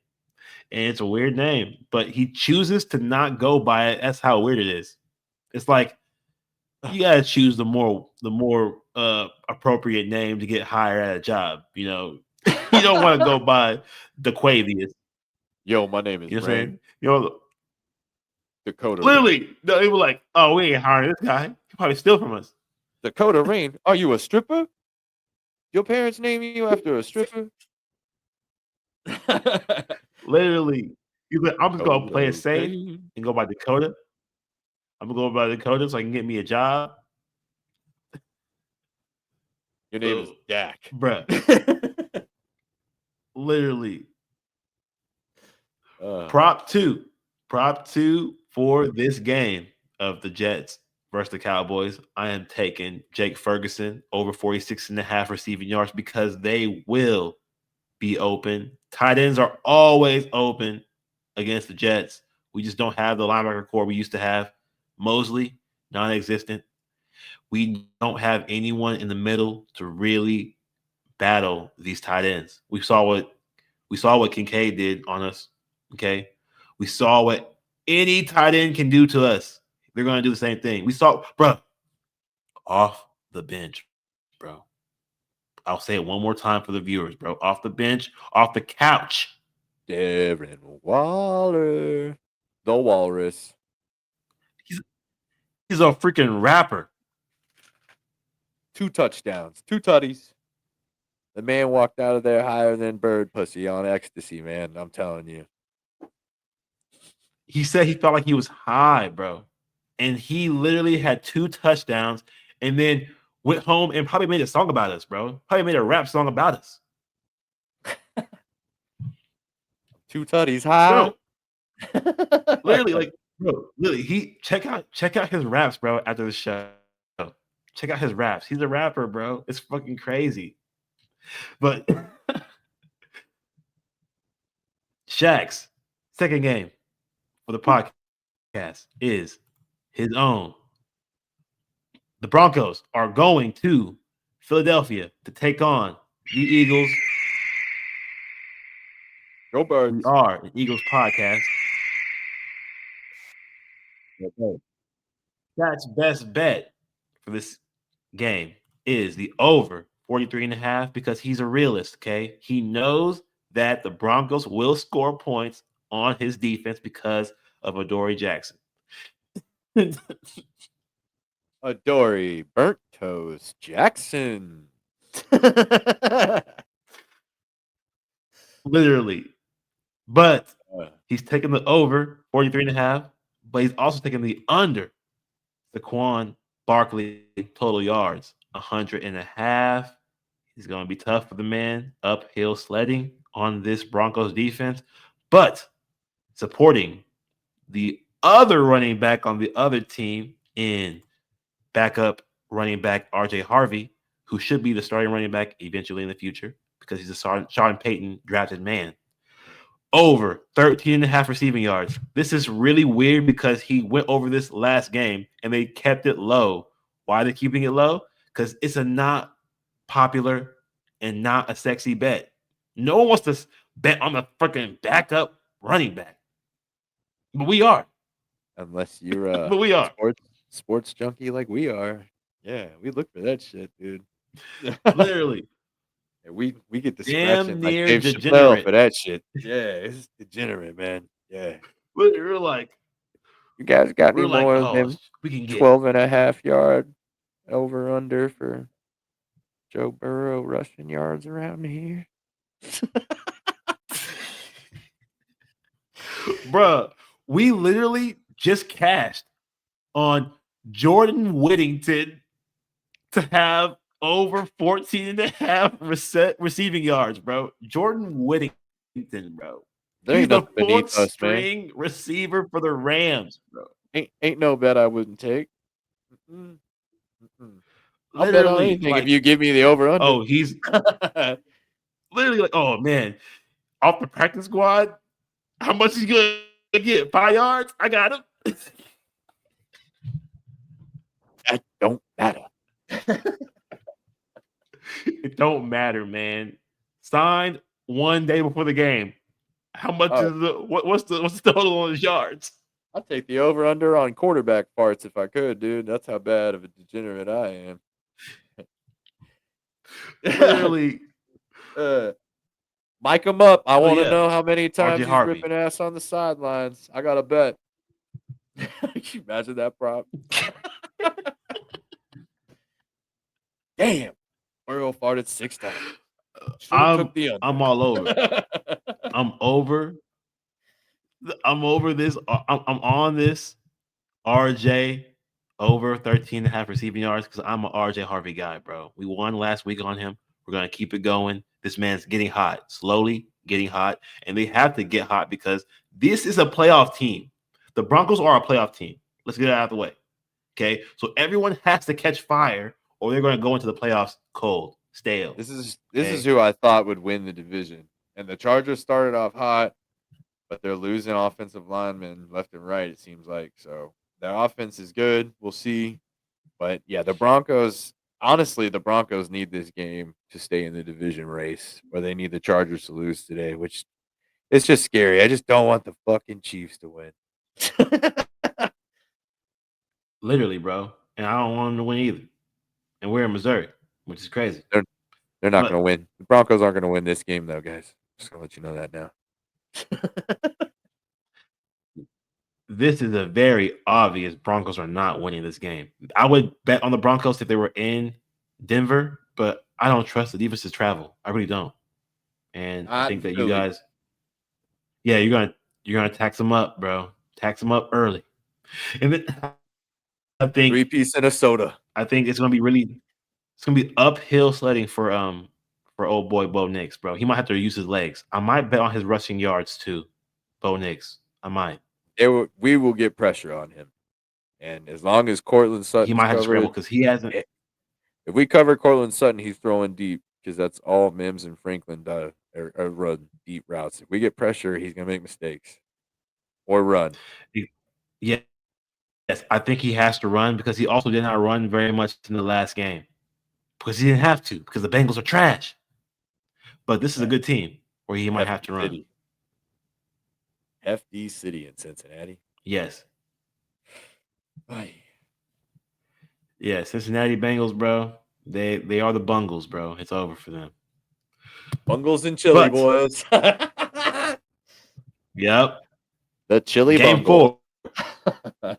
And it's a weird name, but he chooses to not go by it. That's how weird it is. It's like you gotta choose the more appropriate name to get hired at a job. You know, you don't want to go by the Quavius. Yo, my name is You know what I'm saying? Rain. You know, Dakota Rain. literally, they were like, "Oh, we ain't hiring this guy. He probably steal from us." Dakota Rain. Are you a stripper? Your parents name you after a stripper? Literally, he's like, "I'm just gonna play it Dakota safe Rain. and go by Dakota. I'm gonna go by Dakota so I can get me a job." Your name is Dak. Bruh. Literally. Prop two for this game of the Jets versus the Cowboys. I am taking Jake Ferguson over 46.5 receiving yards because they will be open. Tight ends are always open against the Jets. We just don't have the linebacker core we used to have. Mosley, non-existent. We don't have anyone in the middle to really battle these tight ends. We saw what Kincaid did on us. Okay. We saw what any tight end can do to us. They're going to do the same thing. We saw, bro, off the bench, bro. I'll say it one more time for the viewers, bro. Off the bench, off the couch. Darren Waller. The Walrus. He's a freaking rapper. 2 touchdowns. 2 tutties. The man walked out of there higher than bird pussy on ecstasy, man. I'm telling you. He said he felt like he was high, bro. And he literally had 2 touchdowns and then went home and probably made a song about us, bro. Probably made a rap song about us. 2 tutties high. Literally, like, bro, literally, he check out his raps, bro, after the show. Check out his raps. He's a rapper, bro. It's fucking crazy. But Shaq's second game for the podcast is his own. The Broncos are going to Philadelphia to take on the Eagles. Go We Birds. are an Eagles podcast. Okay. Shaq's best bet for this game is the over 43 and a half because he's a realist, okay? He knows that the Broncos will score points on his defense because of Adoree Jackson. Adoree Burnt Toast Jackson. Literally. But Uh, he's taking the over 43 and a half, but he's also taking the under Saquon Barkley total yards, 100 and a half. He's going to be tough for the man, uphill sledding on this Broncos defense. But supporting the other running back on the other team in backup running back RJ Harvey, who should be the starting running back eventually in the future because he's a Sean Payton drafted man. Over 13 and a half receiving yards. This is really weird because he went over this last game and they kept it low. Why are they keeping it low? Because it's a not popular and not a sexy bet. No one wants to bet on the freaking backup running back. But we are. unless you're But a we are. sports junkie like we are. Yeah, we look for that shit, dude. Literally. And we get to scratching Damn like near Dave Chappelle for degenerate. that shit. Yeah, it's degenerate, man. Yeah. We're like, You guys got any we're like, more oh, than we can get 12 and a half yard over under for Joe Burrow rushing yards around here? bruh, we literally just cashed on Jordan Whittington to have over 14 and a half receiving yards, bro. Jordan Whittington, bro. There He's ain't the nothing fourth beneath us, man. string receiver for the Rams, bro. Ain't no bet I wouldn't take. Mm-mm, mm-mm. I'll bet on Literally, anything if like, you give me the over under. oh, he's literally like, oh man, off the practice squad, how much is he gonna get? 5 yards? I got him. That don't matter. It don't matter, man. Signed 1 day before the game. How much Oh, is what's the total on his yards? I'd take the over under on quarterback parts if I could, dude. That's how bad of a degenerate I am. Literally. uh, mic him up. I So want to yeah, know how many RJ times he's Harvey. ripping ass on the sidelines. I got to bet. Can you imagine that prop? Damn. Burrow farted 6 times. Should have took the I'm under. all over. I'm over. I'm over this. I'm on this RJ over 13 and a half receiving yards because I'm an RJ Harvey guy, bro. We won last week on him. We're going to keep it going. This man's getting hot, slowly getting hot. And they have to get hot because this is a playoff team. The Broncos are a playoff team. Let's get it out of the way. Okay. So everyone has to catch fire or they're going to go into the playoffs cold, stale. This is who I thought would win the division. And the Chargers started off hot, but they're losing offensive linemen left and right, it seems like. So their offense is good. We'll see. But yeah, the Broncos, honestly, the Broncos need this game to stay in the division race, or they need the Chargers to lose today, which it's just scary. I just don't want the fucking Chiefs to win. Literally, bro. And I don't want them to win either. And we're in Missouri, which is crazy. They're not going But to win. The Broncos aren't going to win this game, though, guys. Just going to let you know that now. this is a very obvious Broncos are not winning this game. I would bet on the Broncos if they were in Denver, but I don't trust the defense to travel. I really don't. And I Not in think that you Philly. guys, yeah, you're gonna tax them up, bro. Tax them up early. And then I think 3-piece and a soda. I think it's gonna be uphill sledding for old boy Bo Nix, bro. He might have to use his legs. I might bet on his rushing yards too, Bo Nix. I might. We will get pressure on him. And as long as Cortland He Sutton's might have to scramble covered, because he hasn't. if we cover Cortland Sutton, he's throwing deep. because that's all Mims and Franklin do are run deep routes. If we get pressure, he's gonna make mistakes or run. He- Yes, I think he has to run because he also did not run very much in the last game because he didn't have to because the Bengals are trash. But this is a Yeah, good team where he might have hefty to run. city, hefty city in Cincinnati. Yes. Ay. Yeah, Cincinnati Bengals, bro. They are the Bungles, bro. It's over for them. Bungles and chili But boys. yep, The chili game bungle. 4.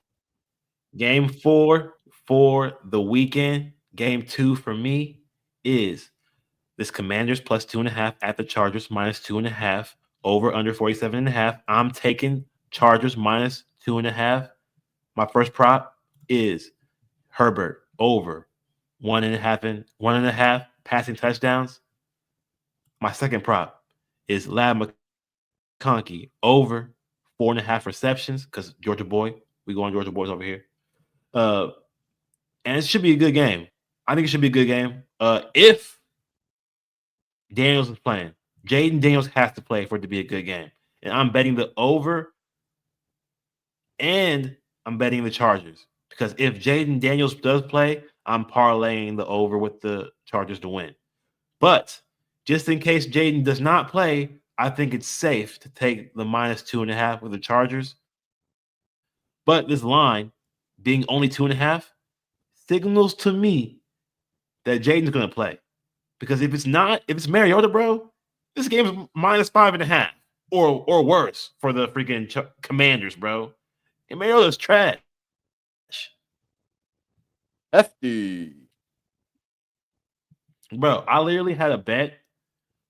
Game 4 for the weekend. Game 2 for me is this Commanders plus 2.5 at the Chargers minus 2.5 over under 47.5. I'm taking Chargers minus 2.5. My first prop is Herbert over 1.5 passing touchdowns. My second prop is Lab McConkey over 4.5 receptions because Georgia boy, we going Georgia boys over here. Uh, and it should be a good game. I think it should be a good game. If Daniels is playing, Jaden Daniels has to play for it to be a good game, and I'm betting the over, and I'm betting the Chargers because if Jaden Daniels does play, I'm parlaying the over with the Chargers to win. But just in case Jaden does not play, I think it's safe to take the minus 2.5 with the Chargers. But this line being only 2.5 signals to me that Jaden's going to play. Because if it's Mariota, bro, this game is minus 5.5 or worse for the freaking Commanders, bro. And Mariota's trash, Hefty. bro. I literally had a bet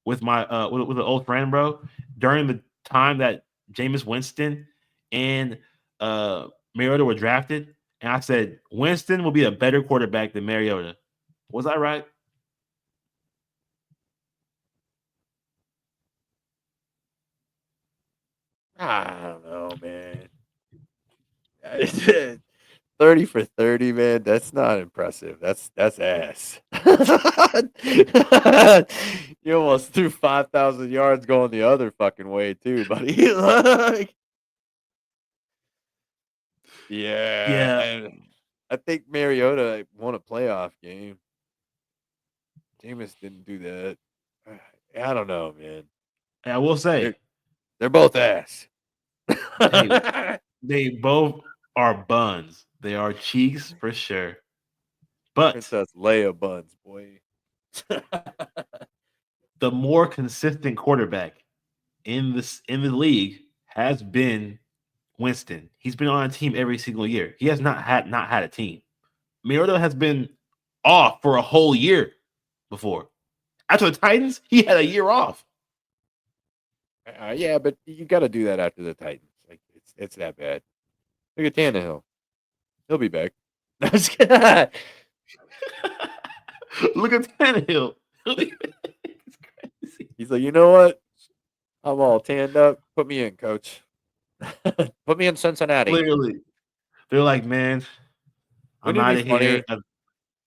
with my with an old friend, bro, during the time that Jameis Winston and Mariota were drafted, and I said Winston will be a better quarterback than Mariota. Was I right? I don't know, man. 30 for 30, man. That's not impressive. That's ass. You almost threw 5,000 yards going the other fucking way too, buddy. Like, yeah, Yeah, I think Mariota won a playoff game. Jameis didn't do that. I don't know, man. I will say They're they're both ass. they they both are buns. They are cheeks for sure. But Princess Leia buns, boy. the more consistent quarterback in the league has been Winston. He's been on a team every single year. He has not had a team. Mariota has been off for a whole year before. After the Titans, he had a year off. Yeah, but you got to do that after the Titans. Like it's that bad. Look at Tannehill. He'll be back. No, I'm just kidding. Look at Tannehill. It's crazy. He's like, you know what? I'm all tanned up. Put me in, coach. Put me in Cincinnati. Literally, they're like, man, I'm Wouldn't it be out of here. funny?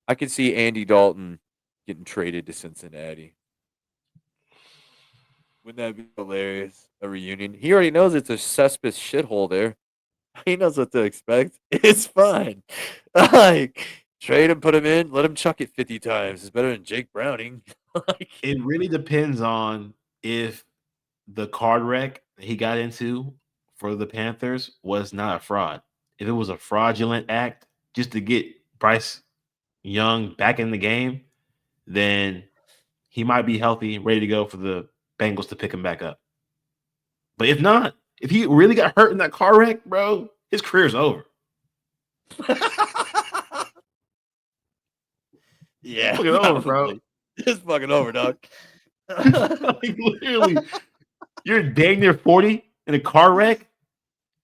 I could see Andy Dalton getting traded to Cincinnati. Wouldn't that be hilarious? A reunion. He already knows it's a cesspit shithole there. He knows what to expect. It's fine. Like trade him, put him in, let him chuck it 50 times. It's better than Jake Browning. Like, It really depends on if the card wreck he got into for the Panthers was not a fraud. If it was a fraudulent act just to get Bryce Young back in the game, then he might be healthy, ready to go for the Bengals to pick him back up. But if not, if he really got hurt in that car wreck, bro, his career's over. yeah, Fucking over, bro. probably. It's fucking over, dog. Like, literally, you're dang near 40 in a car wreck.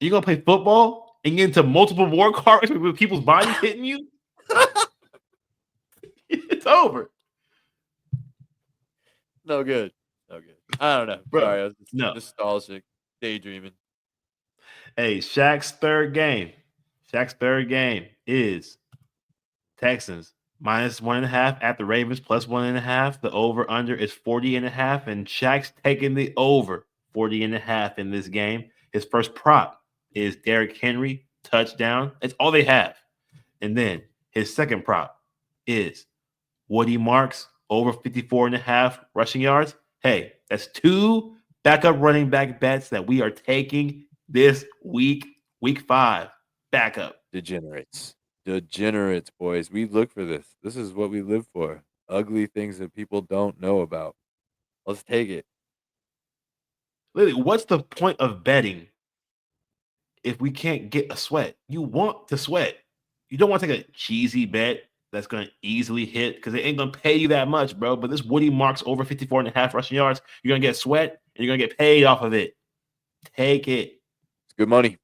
You're gonna play football and get into multiple more car wrecks with people's bodies hitting you. It's over, No good. No good. I don't know. bro. Sorry, I was just No. nostalgic, daydreaming. Hey, Shaq's third game. Shaq's third game is Texans -1.5 at the Ravens, +1.5. The over under is 40.5, and Shaq's taking the over 40.5 in this game. His first prop is Derrick Henry touchdown. It's all they have. And then his second prop is Woody Marks over 54.5 rushing yards. Hey, that's two backup running back bets that we are taking this week, week 5. Backup. Degenerates. Degenerates, boys. We look for this. This is what we live for. Ugly things that people don't know about. Let's take it. Literally, what's the point of betting if we can't get a sweat? You want to sweat. You don't want to take a cheesy bet that's going to easily hit because it ain't going to pay you that much, bro. But this Woody Marks over 54.5 rushing yards, you're going to get sweat and you're going to get paid off of it. Take it. It's good money.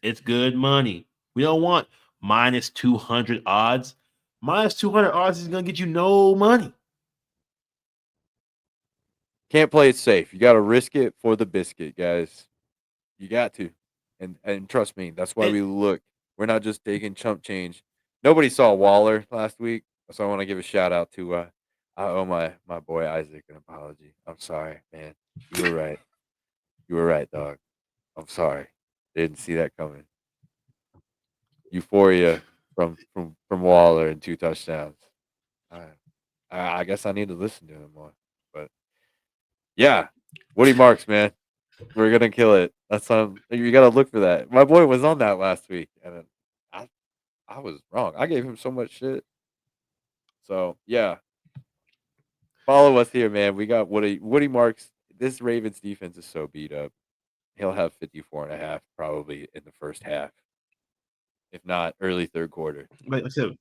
It's good money. We don't want -200 odds. -200 odds is going to get you no money. Can't play it safe. You got to risk it for the biscuit, guys. You got to. And trust me, that's why And, we look. We're not just taking chump change. Nobody saw Waller last week, so I want to give a shout out to I owe my boy Isaac an apology. I'm sorry, man. You were right. You were right, dog. I'm sorry. Didn't see that coming. Euphoria from Waller and 2 touchdowns. I I guess I need to listen to him more. But yeah, Woody Marks, man. We're gonna kill it. That's you gotta look for that. My boy was on that last week, and I I was wrong. I gave him so much shit. So yeah, follow us here, man. We got Woody Marks. This Ravens defense is so beat up. He'll have 54.5 probably in the first half, if not early third quarter. like I said,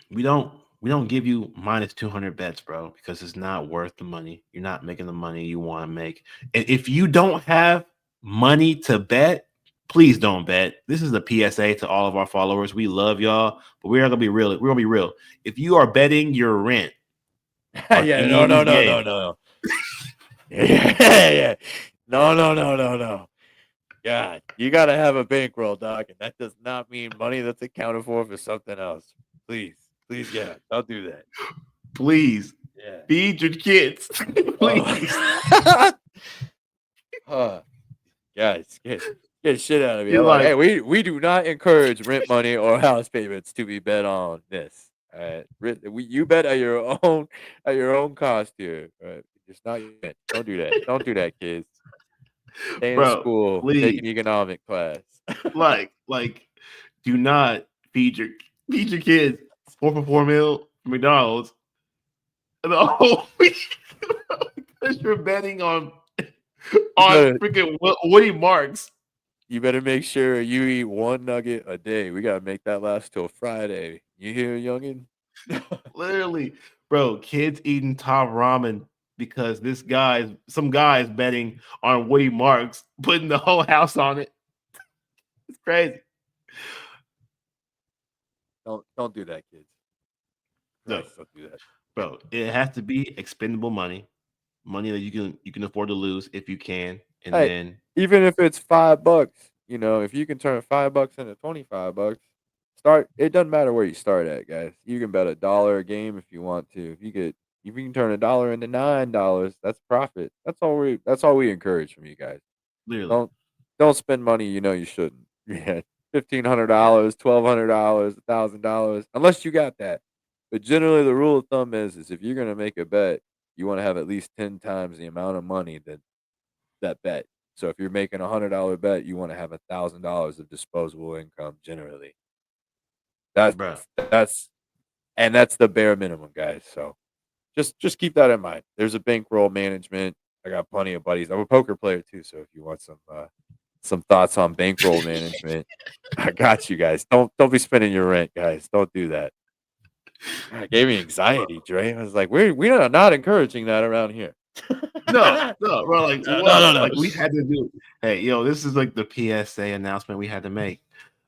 we don't give you -200 bets, bro, because it's not worth the money. You're not making the money you want to make. And if you don't have money to bet, please don't bet. This is a PSA to all of our followers. We love y'all, but we're gonna be real. We're gonna be real. If you are betting your rent on Yeah, any no, of no, these no, no, games, no. Yeah, yeah. No, no, no, no, no. God, you gotta have a bankroll, dog, and that does not mean money that's accounted for something else. Please, please, yeah, don't do that. please Yeah. feed your kids. Please. Oh. Huh. Guys, get shit out of me. You're I'm like, hey, like, we do not encourage rent money or house payments to be bet on this. All right, you bet at your own cost here. All right, it's not your rent. Don't do that. Don't do that, kids. Stay in bro, school. Take please. an economic class. Like, do not feed your kids 4 for 4 meal from McDonald's the whole week because you're betting on You better freaking Woody Marks. you better make sure you eat one nugget a day. We gotta make that last till Friday. You hear, youngin? Literally, bro, kids eating top ramen because some guy's betting on Woody Marks, putting the whole house on it. It's crazy. Don't do that, kids. No, Christ, don't do that. bro, it has to be expendable money that you can afford to lose if you can, and Hey, then even if it's $5, if you can turn $5 into $25, start. It doesn't matter where you start at, guys. You can bet $1 a game if you want to. If you can turn $1 into $9, that's profit. That's all we encourage from you guys. literally, Don't don't spend money you shouldn't. Yeah, yeah, $1,500, $1,200, $1,000, unless you got that. But generally, the rule of thumb is if you're gonna make a bet, you want to have at least 10 times the amount of money that bet. So if you're making $100 bet, you want to have $1,000 of disposable income. Generally, that's bro. that's and that's the bare minimum, guys. So just keep that in mind. There's a bankroll management. I got plenty of buddies. I'm a poker player too, so if you want some thoughts on bankroll management, I got you guys. Don't be spending your rent, guys. Don't do that. God, it gave me anxiety, Dre. I was like, we are not encouraging that around here. No, no, bro. Like No, no, no, what? no. Like we had to do. Hey, yo, this is like the PSA announcement we had to make.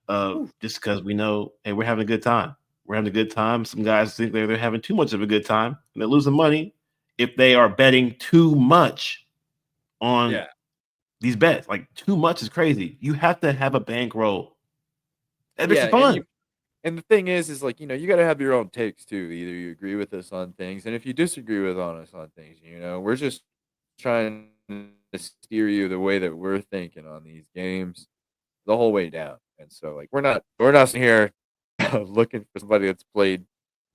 Whew. Just because we know, hey, we're having a good time. We're having a good time. Some guys think they're having too much of a good time and they're losing money if they are betting too much on Yeah, these bets. Like too much is crazy. You have to have a bankroll. That makes yeah, it fun. And the thing is like, you got to have your own takes too. Either you agree with us on things, and if you disagree with on us on things, we're just trying to steer you the way that we're thinking on these games the whole way down. And so, like, we're not sitting here looking for somebody that's played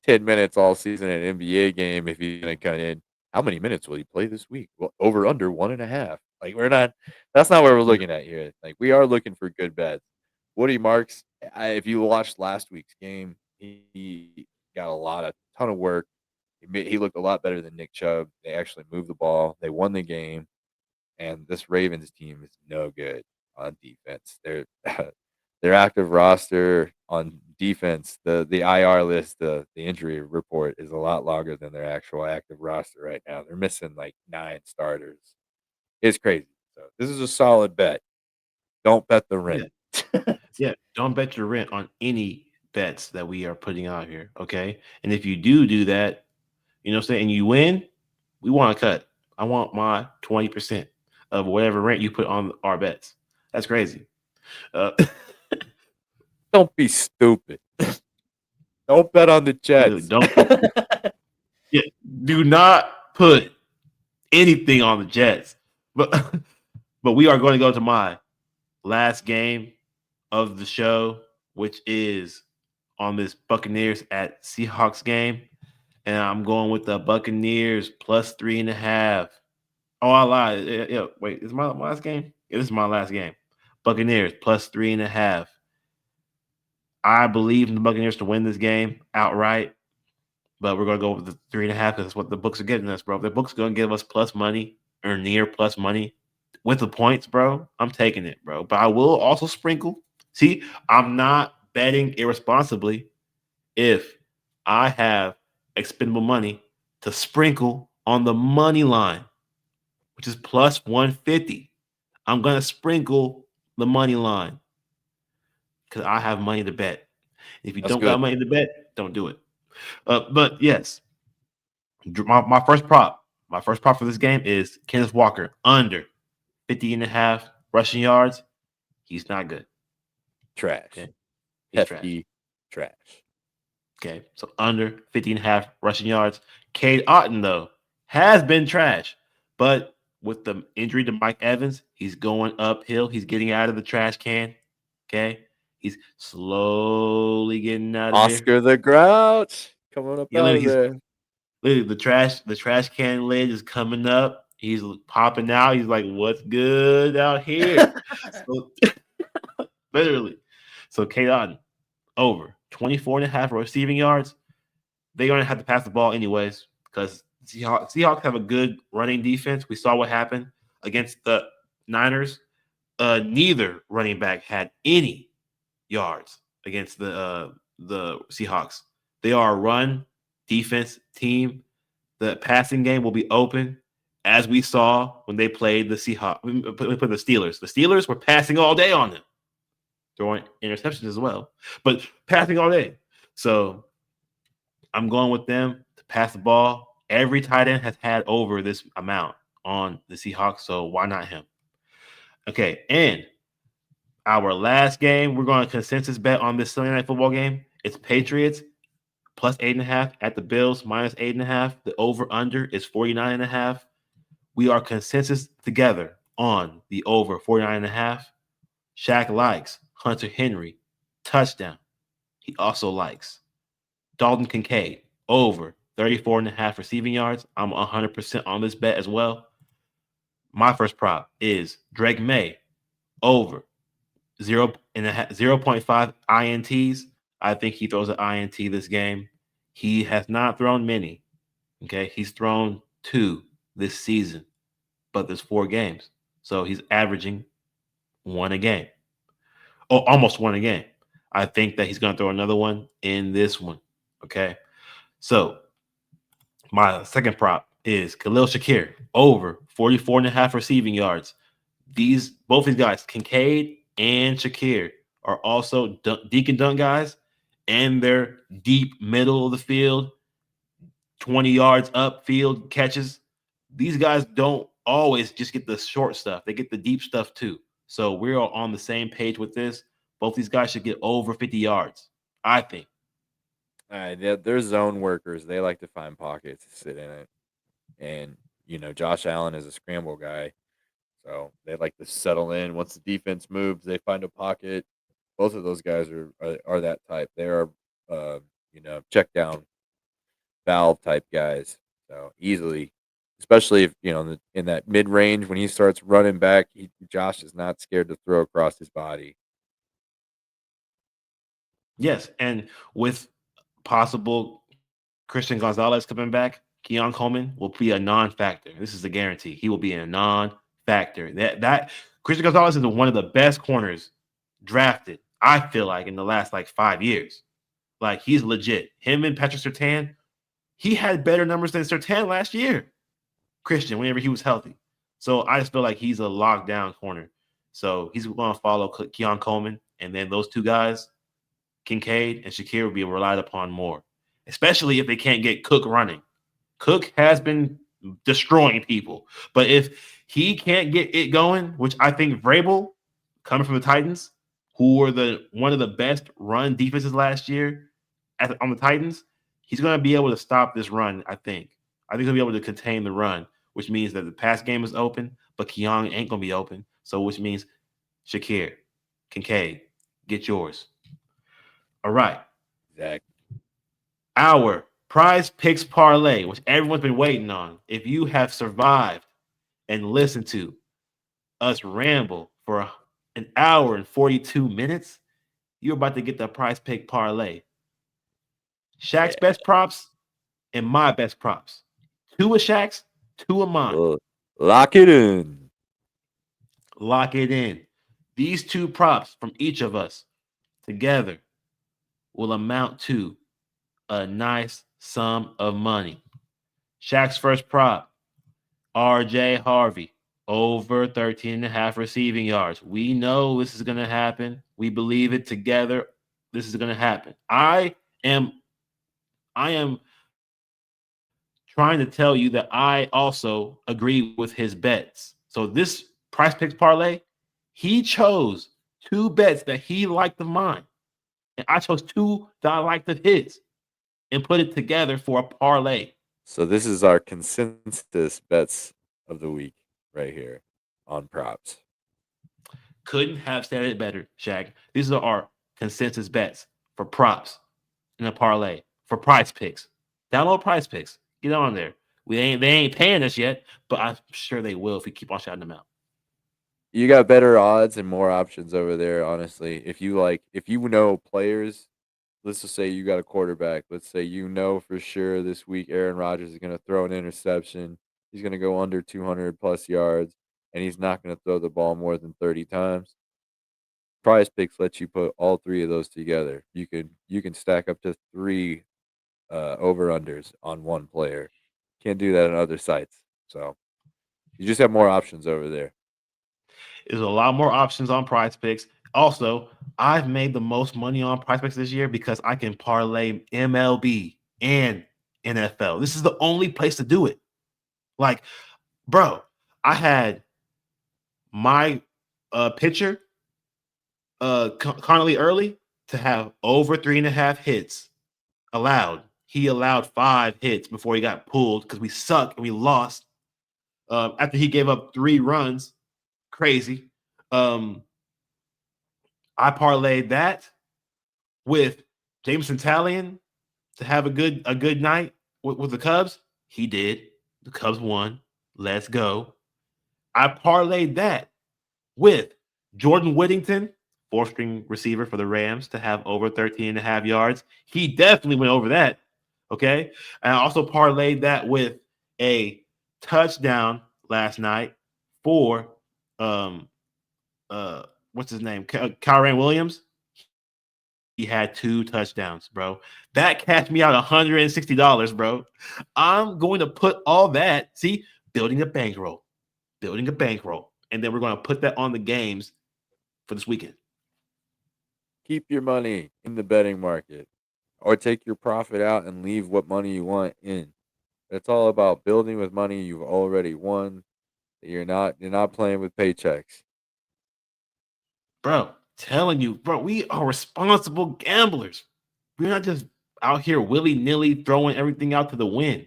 10 minutes all season in an NBA game. If he's gonna come in, how many minutes will he play this week? Well, over under 1.5. Like, we're not. That's not what we're Yeah, looking at here. Like, we are looking for good bets. Woody Marks, if you watched last week's game, he got a ton of work. He looked a lot better than Nick Chubb. They actually moved the ball. They won the game, and this Ravens team is no good on defense. Their active roster on defense, the IR list, the injury report is a lot longer than their actual active roster right now. They're missing like 9 starters. It's crazy. So this is a solid bet. Don't bet the yeah, rent. yeah. Don't bet your rent on any bets that we are putting out here, okay? And if you do that, you know what I'm saying, and you win, we want to cut. I want my 20% of whatever rent you put on our bets. That's crazy. Uh, Don't be stupid. Don't bet on the Jets. don't yeah, do not put anything on the Jets. But but we are going to go to my last game of the show, which is on this Buccaneers at Seahawks game. And I'm going with the Buccaneers plus 3.5. Oh, I lied. Yeah, wait, is my last game? Yeah, this is my last game. Buccaneers plus 3.5. I believe in the Buccaneers to win this game outright, but we're gonna go with the 3.5 because that's what the books are getting us, bro. If the books are gonna give us plus money or near plus money with the points, bro, I'm taking it, bro. But I will also sprinkle. See, I'm not betting irresponsibly if I have expendable money to sprinkle on the money line, which is plus 150. I'm gonna sprinkle the money line because I have money to bet. If you That's don't got good. money to bet, don't do it. But yes, my first prop for this game is Kenneth Walker under 50.5 rushing yards. He's not good. Trash. Okay. He's trash. Hefty trash. Okay. So under 50.5 rushing yards. Cade Otton, though, has been trash. But with the injury to Mike Evans, he's going uphill. He's getting out of the trash can. Okay. He's slowly getting out of there. Oscar the Grouch coming up Yeah, out look, of he's there. look, the trash can lid is coming up. He's popping out. He's like, "What's good out here?" So literally, so K Dot over 24.5 receiving yards. They're gonna have to pass the ball anyways because Seahawks have a good running defense. We saw what happened against the Niners. Neither running back had any yards against the Seahawks. They are a run defense team. The passing game will be open, as we saw when they played the Seahawks. We put the Steelers. The Steelers were passing all day on them, throwing interceptions as well, but passing all day. So I'm going with them to pass the ball. Every tight end has had over this amount on the Seahawks, so why not him? Okay, and our last game, we're going to consensus bet on this Sunday night football game. It's Patriots plus 8.5 at the Bills minus 8.5. The over under is 49.5. We are consensus together on the over 49.5. Shaq likes Hunter Henry touchdown. He also likes Dalton Kincaid over 34.5 receiving yards. I'm 100% on this bet as well. My first prop is Drake May over 0.5 ints. I think he throws an int this game. He has not thrown many. Okay, he's thrown 2 this season, but there's 4 games, so he's averaging 1 a game. Oh, almost 1 a game. I think that he's going to throw another one in this one. Okay, so my second prop is Khalil Shakir over 44.5 receiving yards. Both these guys, Kincaid and Shakir, are also dink and dunk guys, and they're deep middle of the field, 20 yards up field catches. These guys don't always just get the short stuff; they get the deep stuff too. So we're all on the same page with this. Both these guys should get over 50 yards. I think. They're zone workers. They like to find pockets to sit in it. And, Josh Allen is a scramble guy. So they like to settle in. Once the defense moves, they find a pocket. Both of those guys are that type. They are, check down valve type guys. So easily, especially if in that mid range when he starts running back, Josh is not scared to throw across his body. Yes, and with possible Christian Gonzalez coming back, Keon Coleman will be a non-factor. This is a guarantee. He will be a non-factor. That Christian Gonzalez is one of the best corners drafted, I feel like, in the last like 5 years. Like he's legit. Him and Patrick Surtain, he had better numbers than Surtain last year. Christian, whenever he was healthy. So I just feel like he's a lockdown corner. So he's going to follow Keon Coleman, and then those two guys, Kincaid and Shakir, will be relied upon more, especially if they can't get Cook running. Cook has been destroying people, but if he can't get it going, which I think Vrabel, coming from the Titans, who were the one of the best run defenses last year on the Titans, he's going to be able to stop this run. I think he'll be able to contain the run, which means that the pass game is open, but Keon ain't going to be open. So, which means Shakir, Kincaid, get yours. All right. Exactly. Our prize picks parlay, which everyone's been waiting on. If you have survived and listened to us ramble for an hour and 42 minutes, you're about to get the prize pick parlay. Shaq's Yeah. best props and my best props. Two of Shaq's, two of mine. Lock it in. Lock it in. These two props from each of us together will amount to a nice sum of money. Shaq's first prop, RJ Harvey, over 13 and a half receiving yards. We know this is going to happen. We believe it together. This is going to happen. Am I am trying to tell you that I also agree with his bets. So this price picks parlay, he chose two bets that he liked of mine. And I chose two that I liked of his and put it together for a parlay. So this is our consensus bets of the week right here on props. Couldn't have said it better, Shaq. These are our consensus bets for props in a parlay for prize picks. Download prize picks. Get on there. They ain't paying us yet, but I'm sure they will if we keep on shouting them out. You got better odds and more options over there, honestly. If you know players, let's just say you got a quarterback. Let's say for sure this week Aaron Rodgers is going to throw an interception. He's going to go under 200 plus yards, and he's not going to throw the ball more than 30 times. Prize Picks lets you put all three of those together. You can stack up to three over unders on one player. Can't do that on other sites. So you just have more options over there. There's a lot more options on prize picks. Also, I've made the most money on prize picks this year because I can parlay MLB and NFL. This is the only place to do it. Like, bro, I had my pitcher, Connolly Early, to have over 3.5 hits allowed. He allowed 5 hits before he got pulled because we suck and we lost. After he gave up 3 runs, crazy. Um, I parlayed that with Jameson Talion to have a good night with the Cubs. He did. The Cubs won. Let's go. I parlayed that with Jordan Whittington, fourth string receiver for the Rams, to have over 13 and a half yards. He definitely went over that. Okay. And I also parlayed that with a touchdown last night for um what's his name? Kyren Williams. He had 2 touchdowns, bro. That cashed me out $160, bro. I'm going to put all that, see, building a bankroll. And then we're going to put that on the games for this weekend. Keep your money in the betting market or take your profit out and leave what money you want in. It's all about building with money you've already won. You're not playing with paychecks. Bro, telling you, bro, we are responsible gamblers. We're not just out here willy nilly throwing everything out to the wind,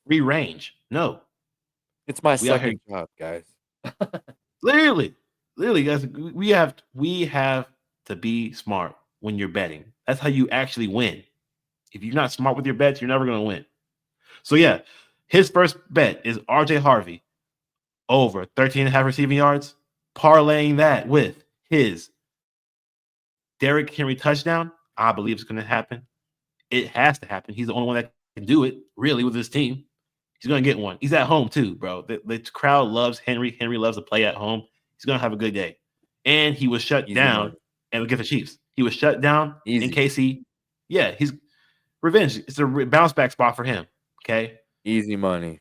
free range. No, It's my we out here second job, guys. literally, literally, guys. We have to be smart when you're betting. That's how you actually win. If you're not smart with your bets, you're never gonna win. So yeah, his first bet is RJ Harvey over 13 and a half receiving yards, parlaying that with his Derrick Henry touchdown. I believe it's going to happen. It has to happen. He's the only one that can do it, really, with his team. He's going to get one. He's at home, too, bro. The crowd loves Henry. Henry loves to play at home. He's going to have a good day. And he was shut Easy down money. and against the Chiefs. He was shut down in Easy. KC. Yeah, he's revenge. It's a bounce back spot for him. Okay. Easy money.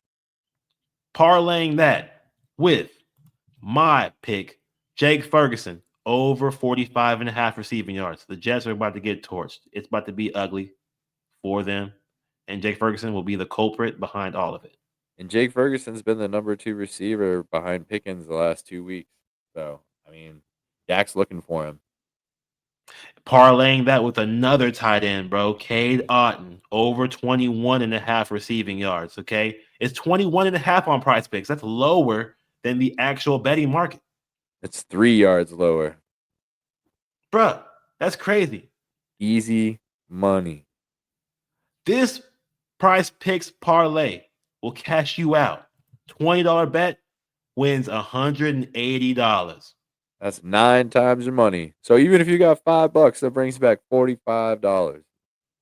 Parlaying that with my pick, Jake Ferguson, over 45 and a half receiving yards. The Jets are about to get torched. It's about to be ugly for them. And Jake Ferguson will be the culprit behind all of it. And Jake Ferguson's been the number 2 receiver behind Pickens the last 2 weeks. So, I mean, Dak's looking for him. Parlaying that with another tight end, bro. Cade Otton, over 21 and a half receiving yards. Okay. It's 21 and a half on price picks. That's lower than the actual betting market. It's 3 yards lower. Bruh, that's crazy. Easy money. This price picks parlay will cash you out. $20 bet wins $180. That's 9 times your money. So even if you got $5, that brings back $45.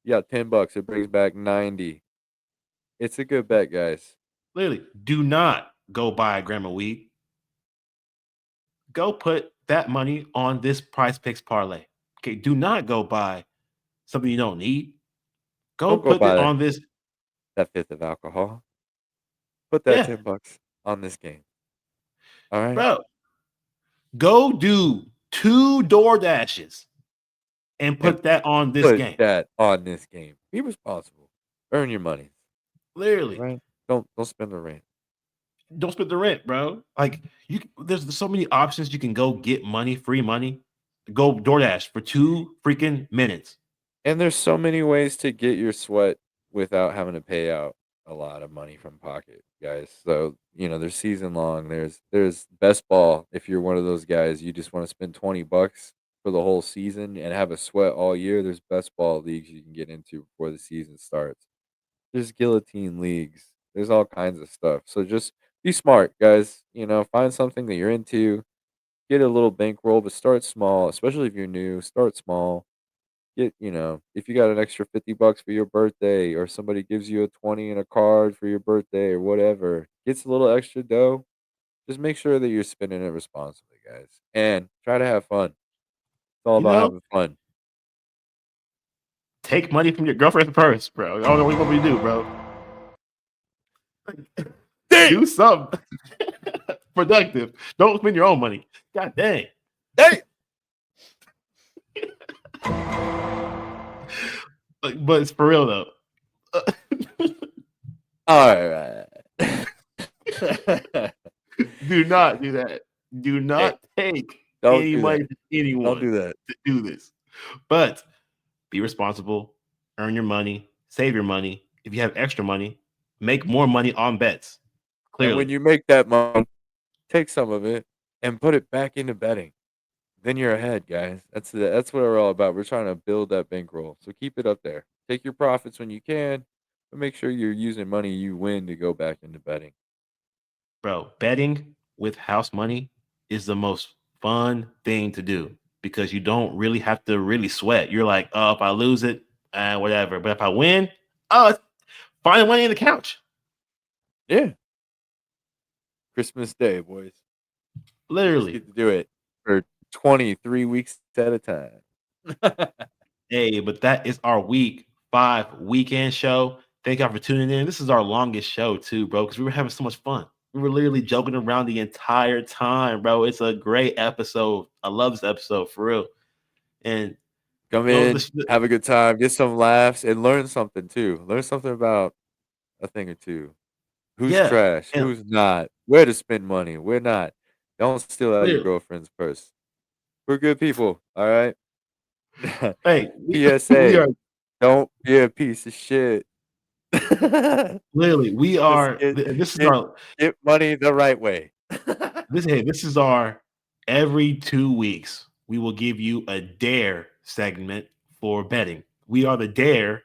You got $10, it brings back 90. It's a good bet, guys. Literally, do not go buy a gram of weed. Go put that money on this price picks parlay. Okay, do not go buy something you don't need. Go Don't go put it buy on this. that fifth of alcohol. Put that Yeah, $10 on this game. All right? bro. Go do 2 door dashes and And put that on this put game. that on this game. Be responsible. Earn your money. All Literally, right? Don't spend the rent. don't split the rent, bro. Like there's so many options you can go get money, free money. Go DoorDash for 2 freaking minutes. And there's so many ways to get your sweat without having to pay out a lot of money from pocket, guys. So, there's season long. There's best ball. If you're one of those guys, you just want to spend $20 for the whole season and have a sweat all year. There's best ball leagues you can get into before the season starts. There's guillotine leagues. There's all kinds of stuff. So just be smart, guys. Find something that you're into. Get a little bankroll, but start small, especially if you're new. Start small. If you got an extra $50 for your birthday or somebody gives you a 20 and a card for your birthday or whatever, gets a little extra dough, just make sure that you're spending it responsibly, guys. And try to have fun. It's all You about know, having fun. take money from your girlfriend's purse, bro. I don't know what you want me to do, bro. Damn! Do something productive. Don't spend your own money. God dang. Damn! But it's for real though. All right. Do not do that. Do Hey, not take don't any do money that. from Don't anyone do that. to do this. But be responsible, earn your money, save your money. If you have extra money, make more money on bets. And when Clearly, you make that money, take some of it and put it back into betting. Then you're ahead, guys. That's what we're all about. We're trying to build that bankroll. So keep it up there. Take your profits when you can, but make sure you're using money you win to go back into betting. bro, betting with house money is the most fun thing to do because you don't really have to really sweat. You're like, oh, if I lose it, whatever. But if I win, oh, it's find money in the couch. Yeah. Christmas Day, boys. You just Literally. get to do it for 23 weeks at a time. Hey, but that is our week 5 weekend show. Thank y'all for tuning in. This is our longest show too, bro, because we were having so much fun. We were literally joking around the entire time, bro. It's a great episode. I love this episode for real. And Come you know, in, have a good time, get some laughs, and learn something too. Learn something about a thing or two. Who's yeah, trash? and Who's not? Where to spend money? Where not? Don't steal out your clearly, girlfriend's purse. We're good people, all right? Hey, we PSA: are don't be a piece of shit. literally we Just are. This is get our get money the right way. this is our every 2 weeks we will give you a dare segment for betting. We are the dare.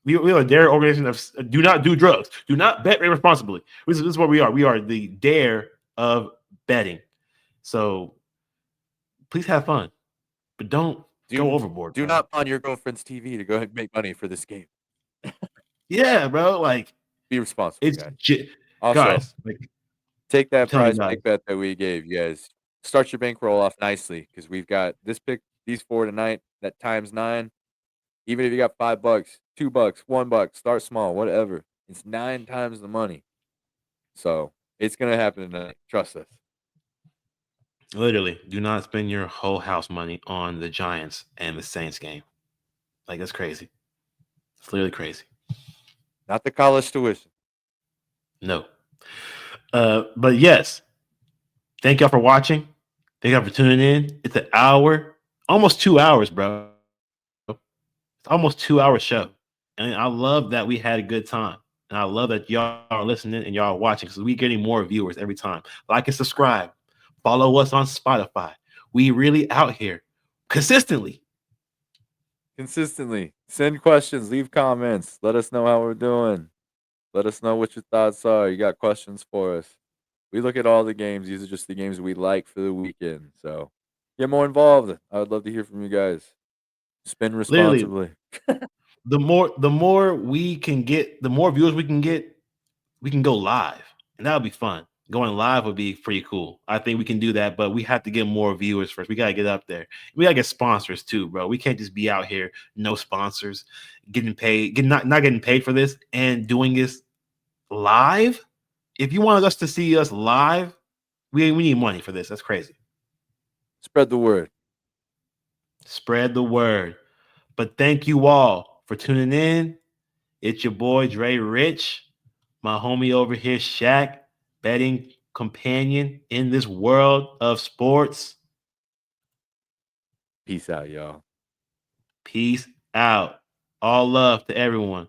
We are a dare organization of do not do drugs. Do not bet irresponsibly. This is what we are. We are the dare of betting. So please have fun, but don't go Do overboard, do bro. not pawn your girlfriend's TV to go ahead and make money for this game. Yeah, bro. Like Be responsible, it's guys. Also, guys. Like take I'm that telling you prize guys, pick bet that we gave you guys. Start your bankroll off nicely because we've got this pick, these four tonight. That times 9. Even if you got $5, $2, $1, start small, whatever. It's 9 times the money. So it's gonna happen tonight. Trust us. literally, do not spend your whole house money on the Giants and the Saints game. Like that's crazy. It's literally crazy. Not the college tuition. No. But yes, thank y'all for watching. Thank y'all for tuning in. It's an hour, almost 2 hours, bro. It's almost 2 hour show. And I love that we had a good time. And I love that y'all are listening and y'all are watching because we're getting more viewers every time. Like and subscribe. Follow us on Spotify. We really out here consistently. Consistently. Send questions, leave comments. Let us know how we're doing. Let us know what your thoughts are. You got questions for us. We look at all the games. These are just the games we like for the weekend. So get more involved. I would love to hear from you guys. Spend Literally, responsibly. the more we can get, the more viewers we can get, we can go live, and that would be fun. Going live would be pretty cool. I think we can do that, but we have to get more viewers first. We gotta get up there. We gotta get sponsors too, bro. We can't just be out here no sponsors, getting paid, getting not getting paid for this, and doing this live. If you wanted us to see us live, we need money for this. That's crazy. Spread the word. Spread the word. But thank you all for tuning in. It's your boy Dre Rich, my homie over here, Shaq, betting companion in this world of sports. Peace out, y'all. Peace out. All love to everyone.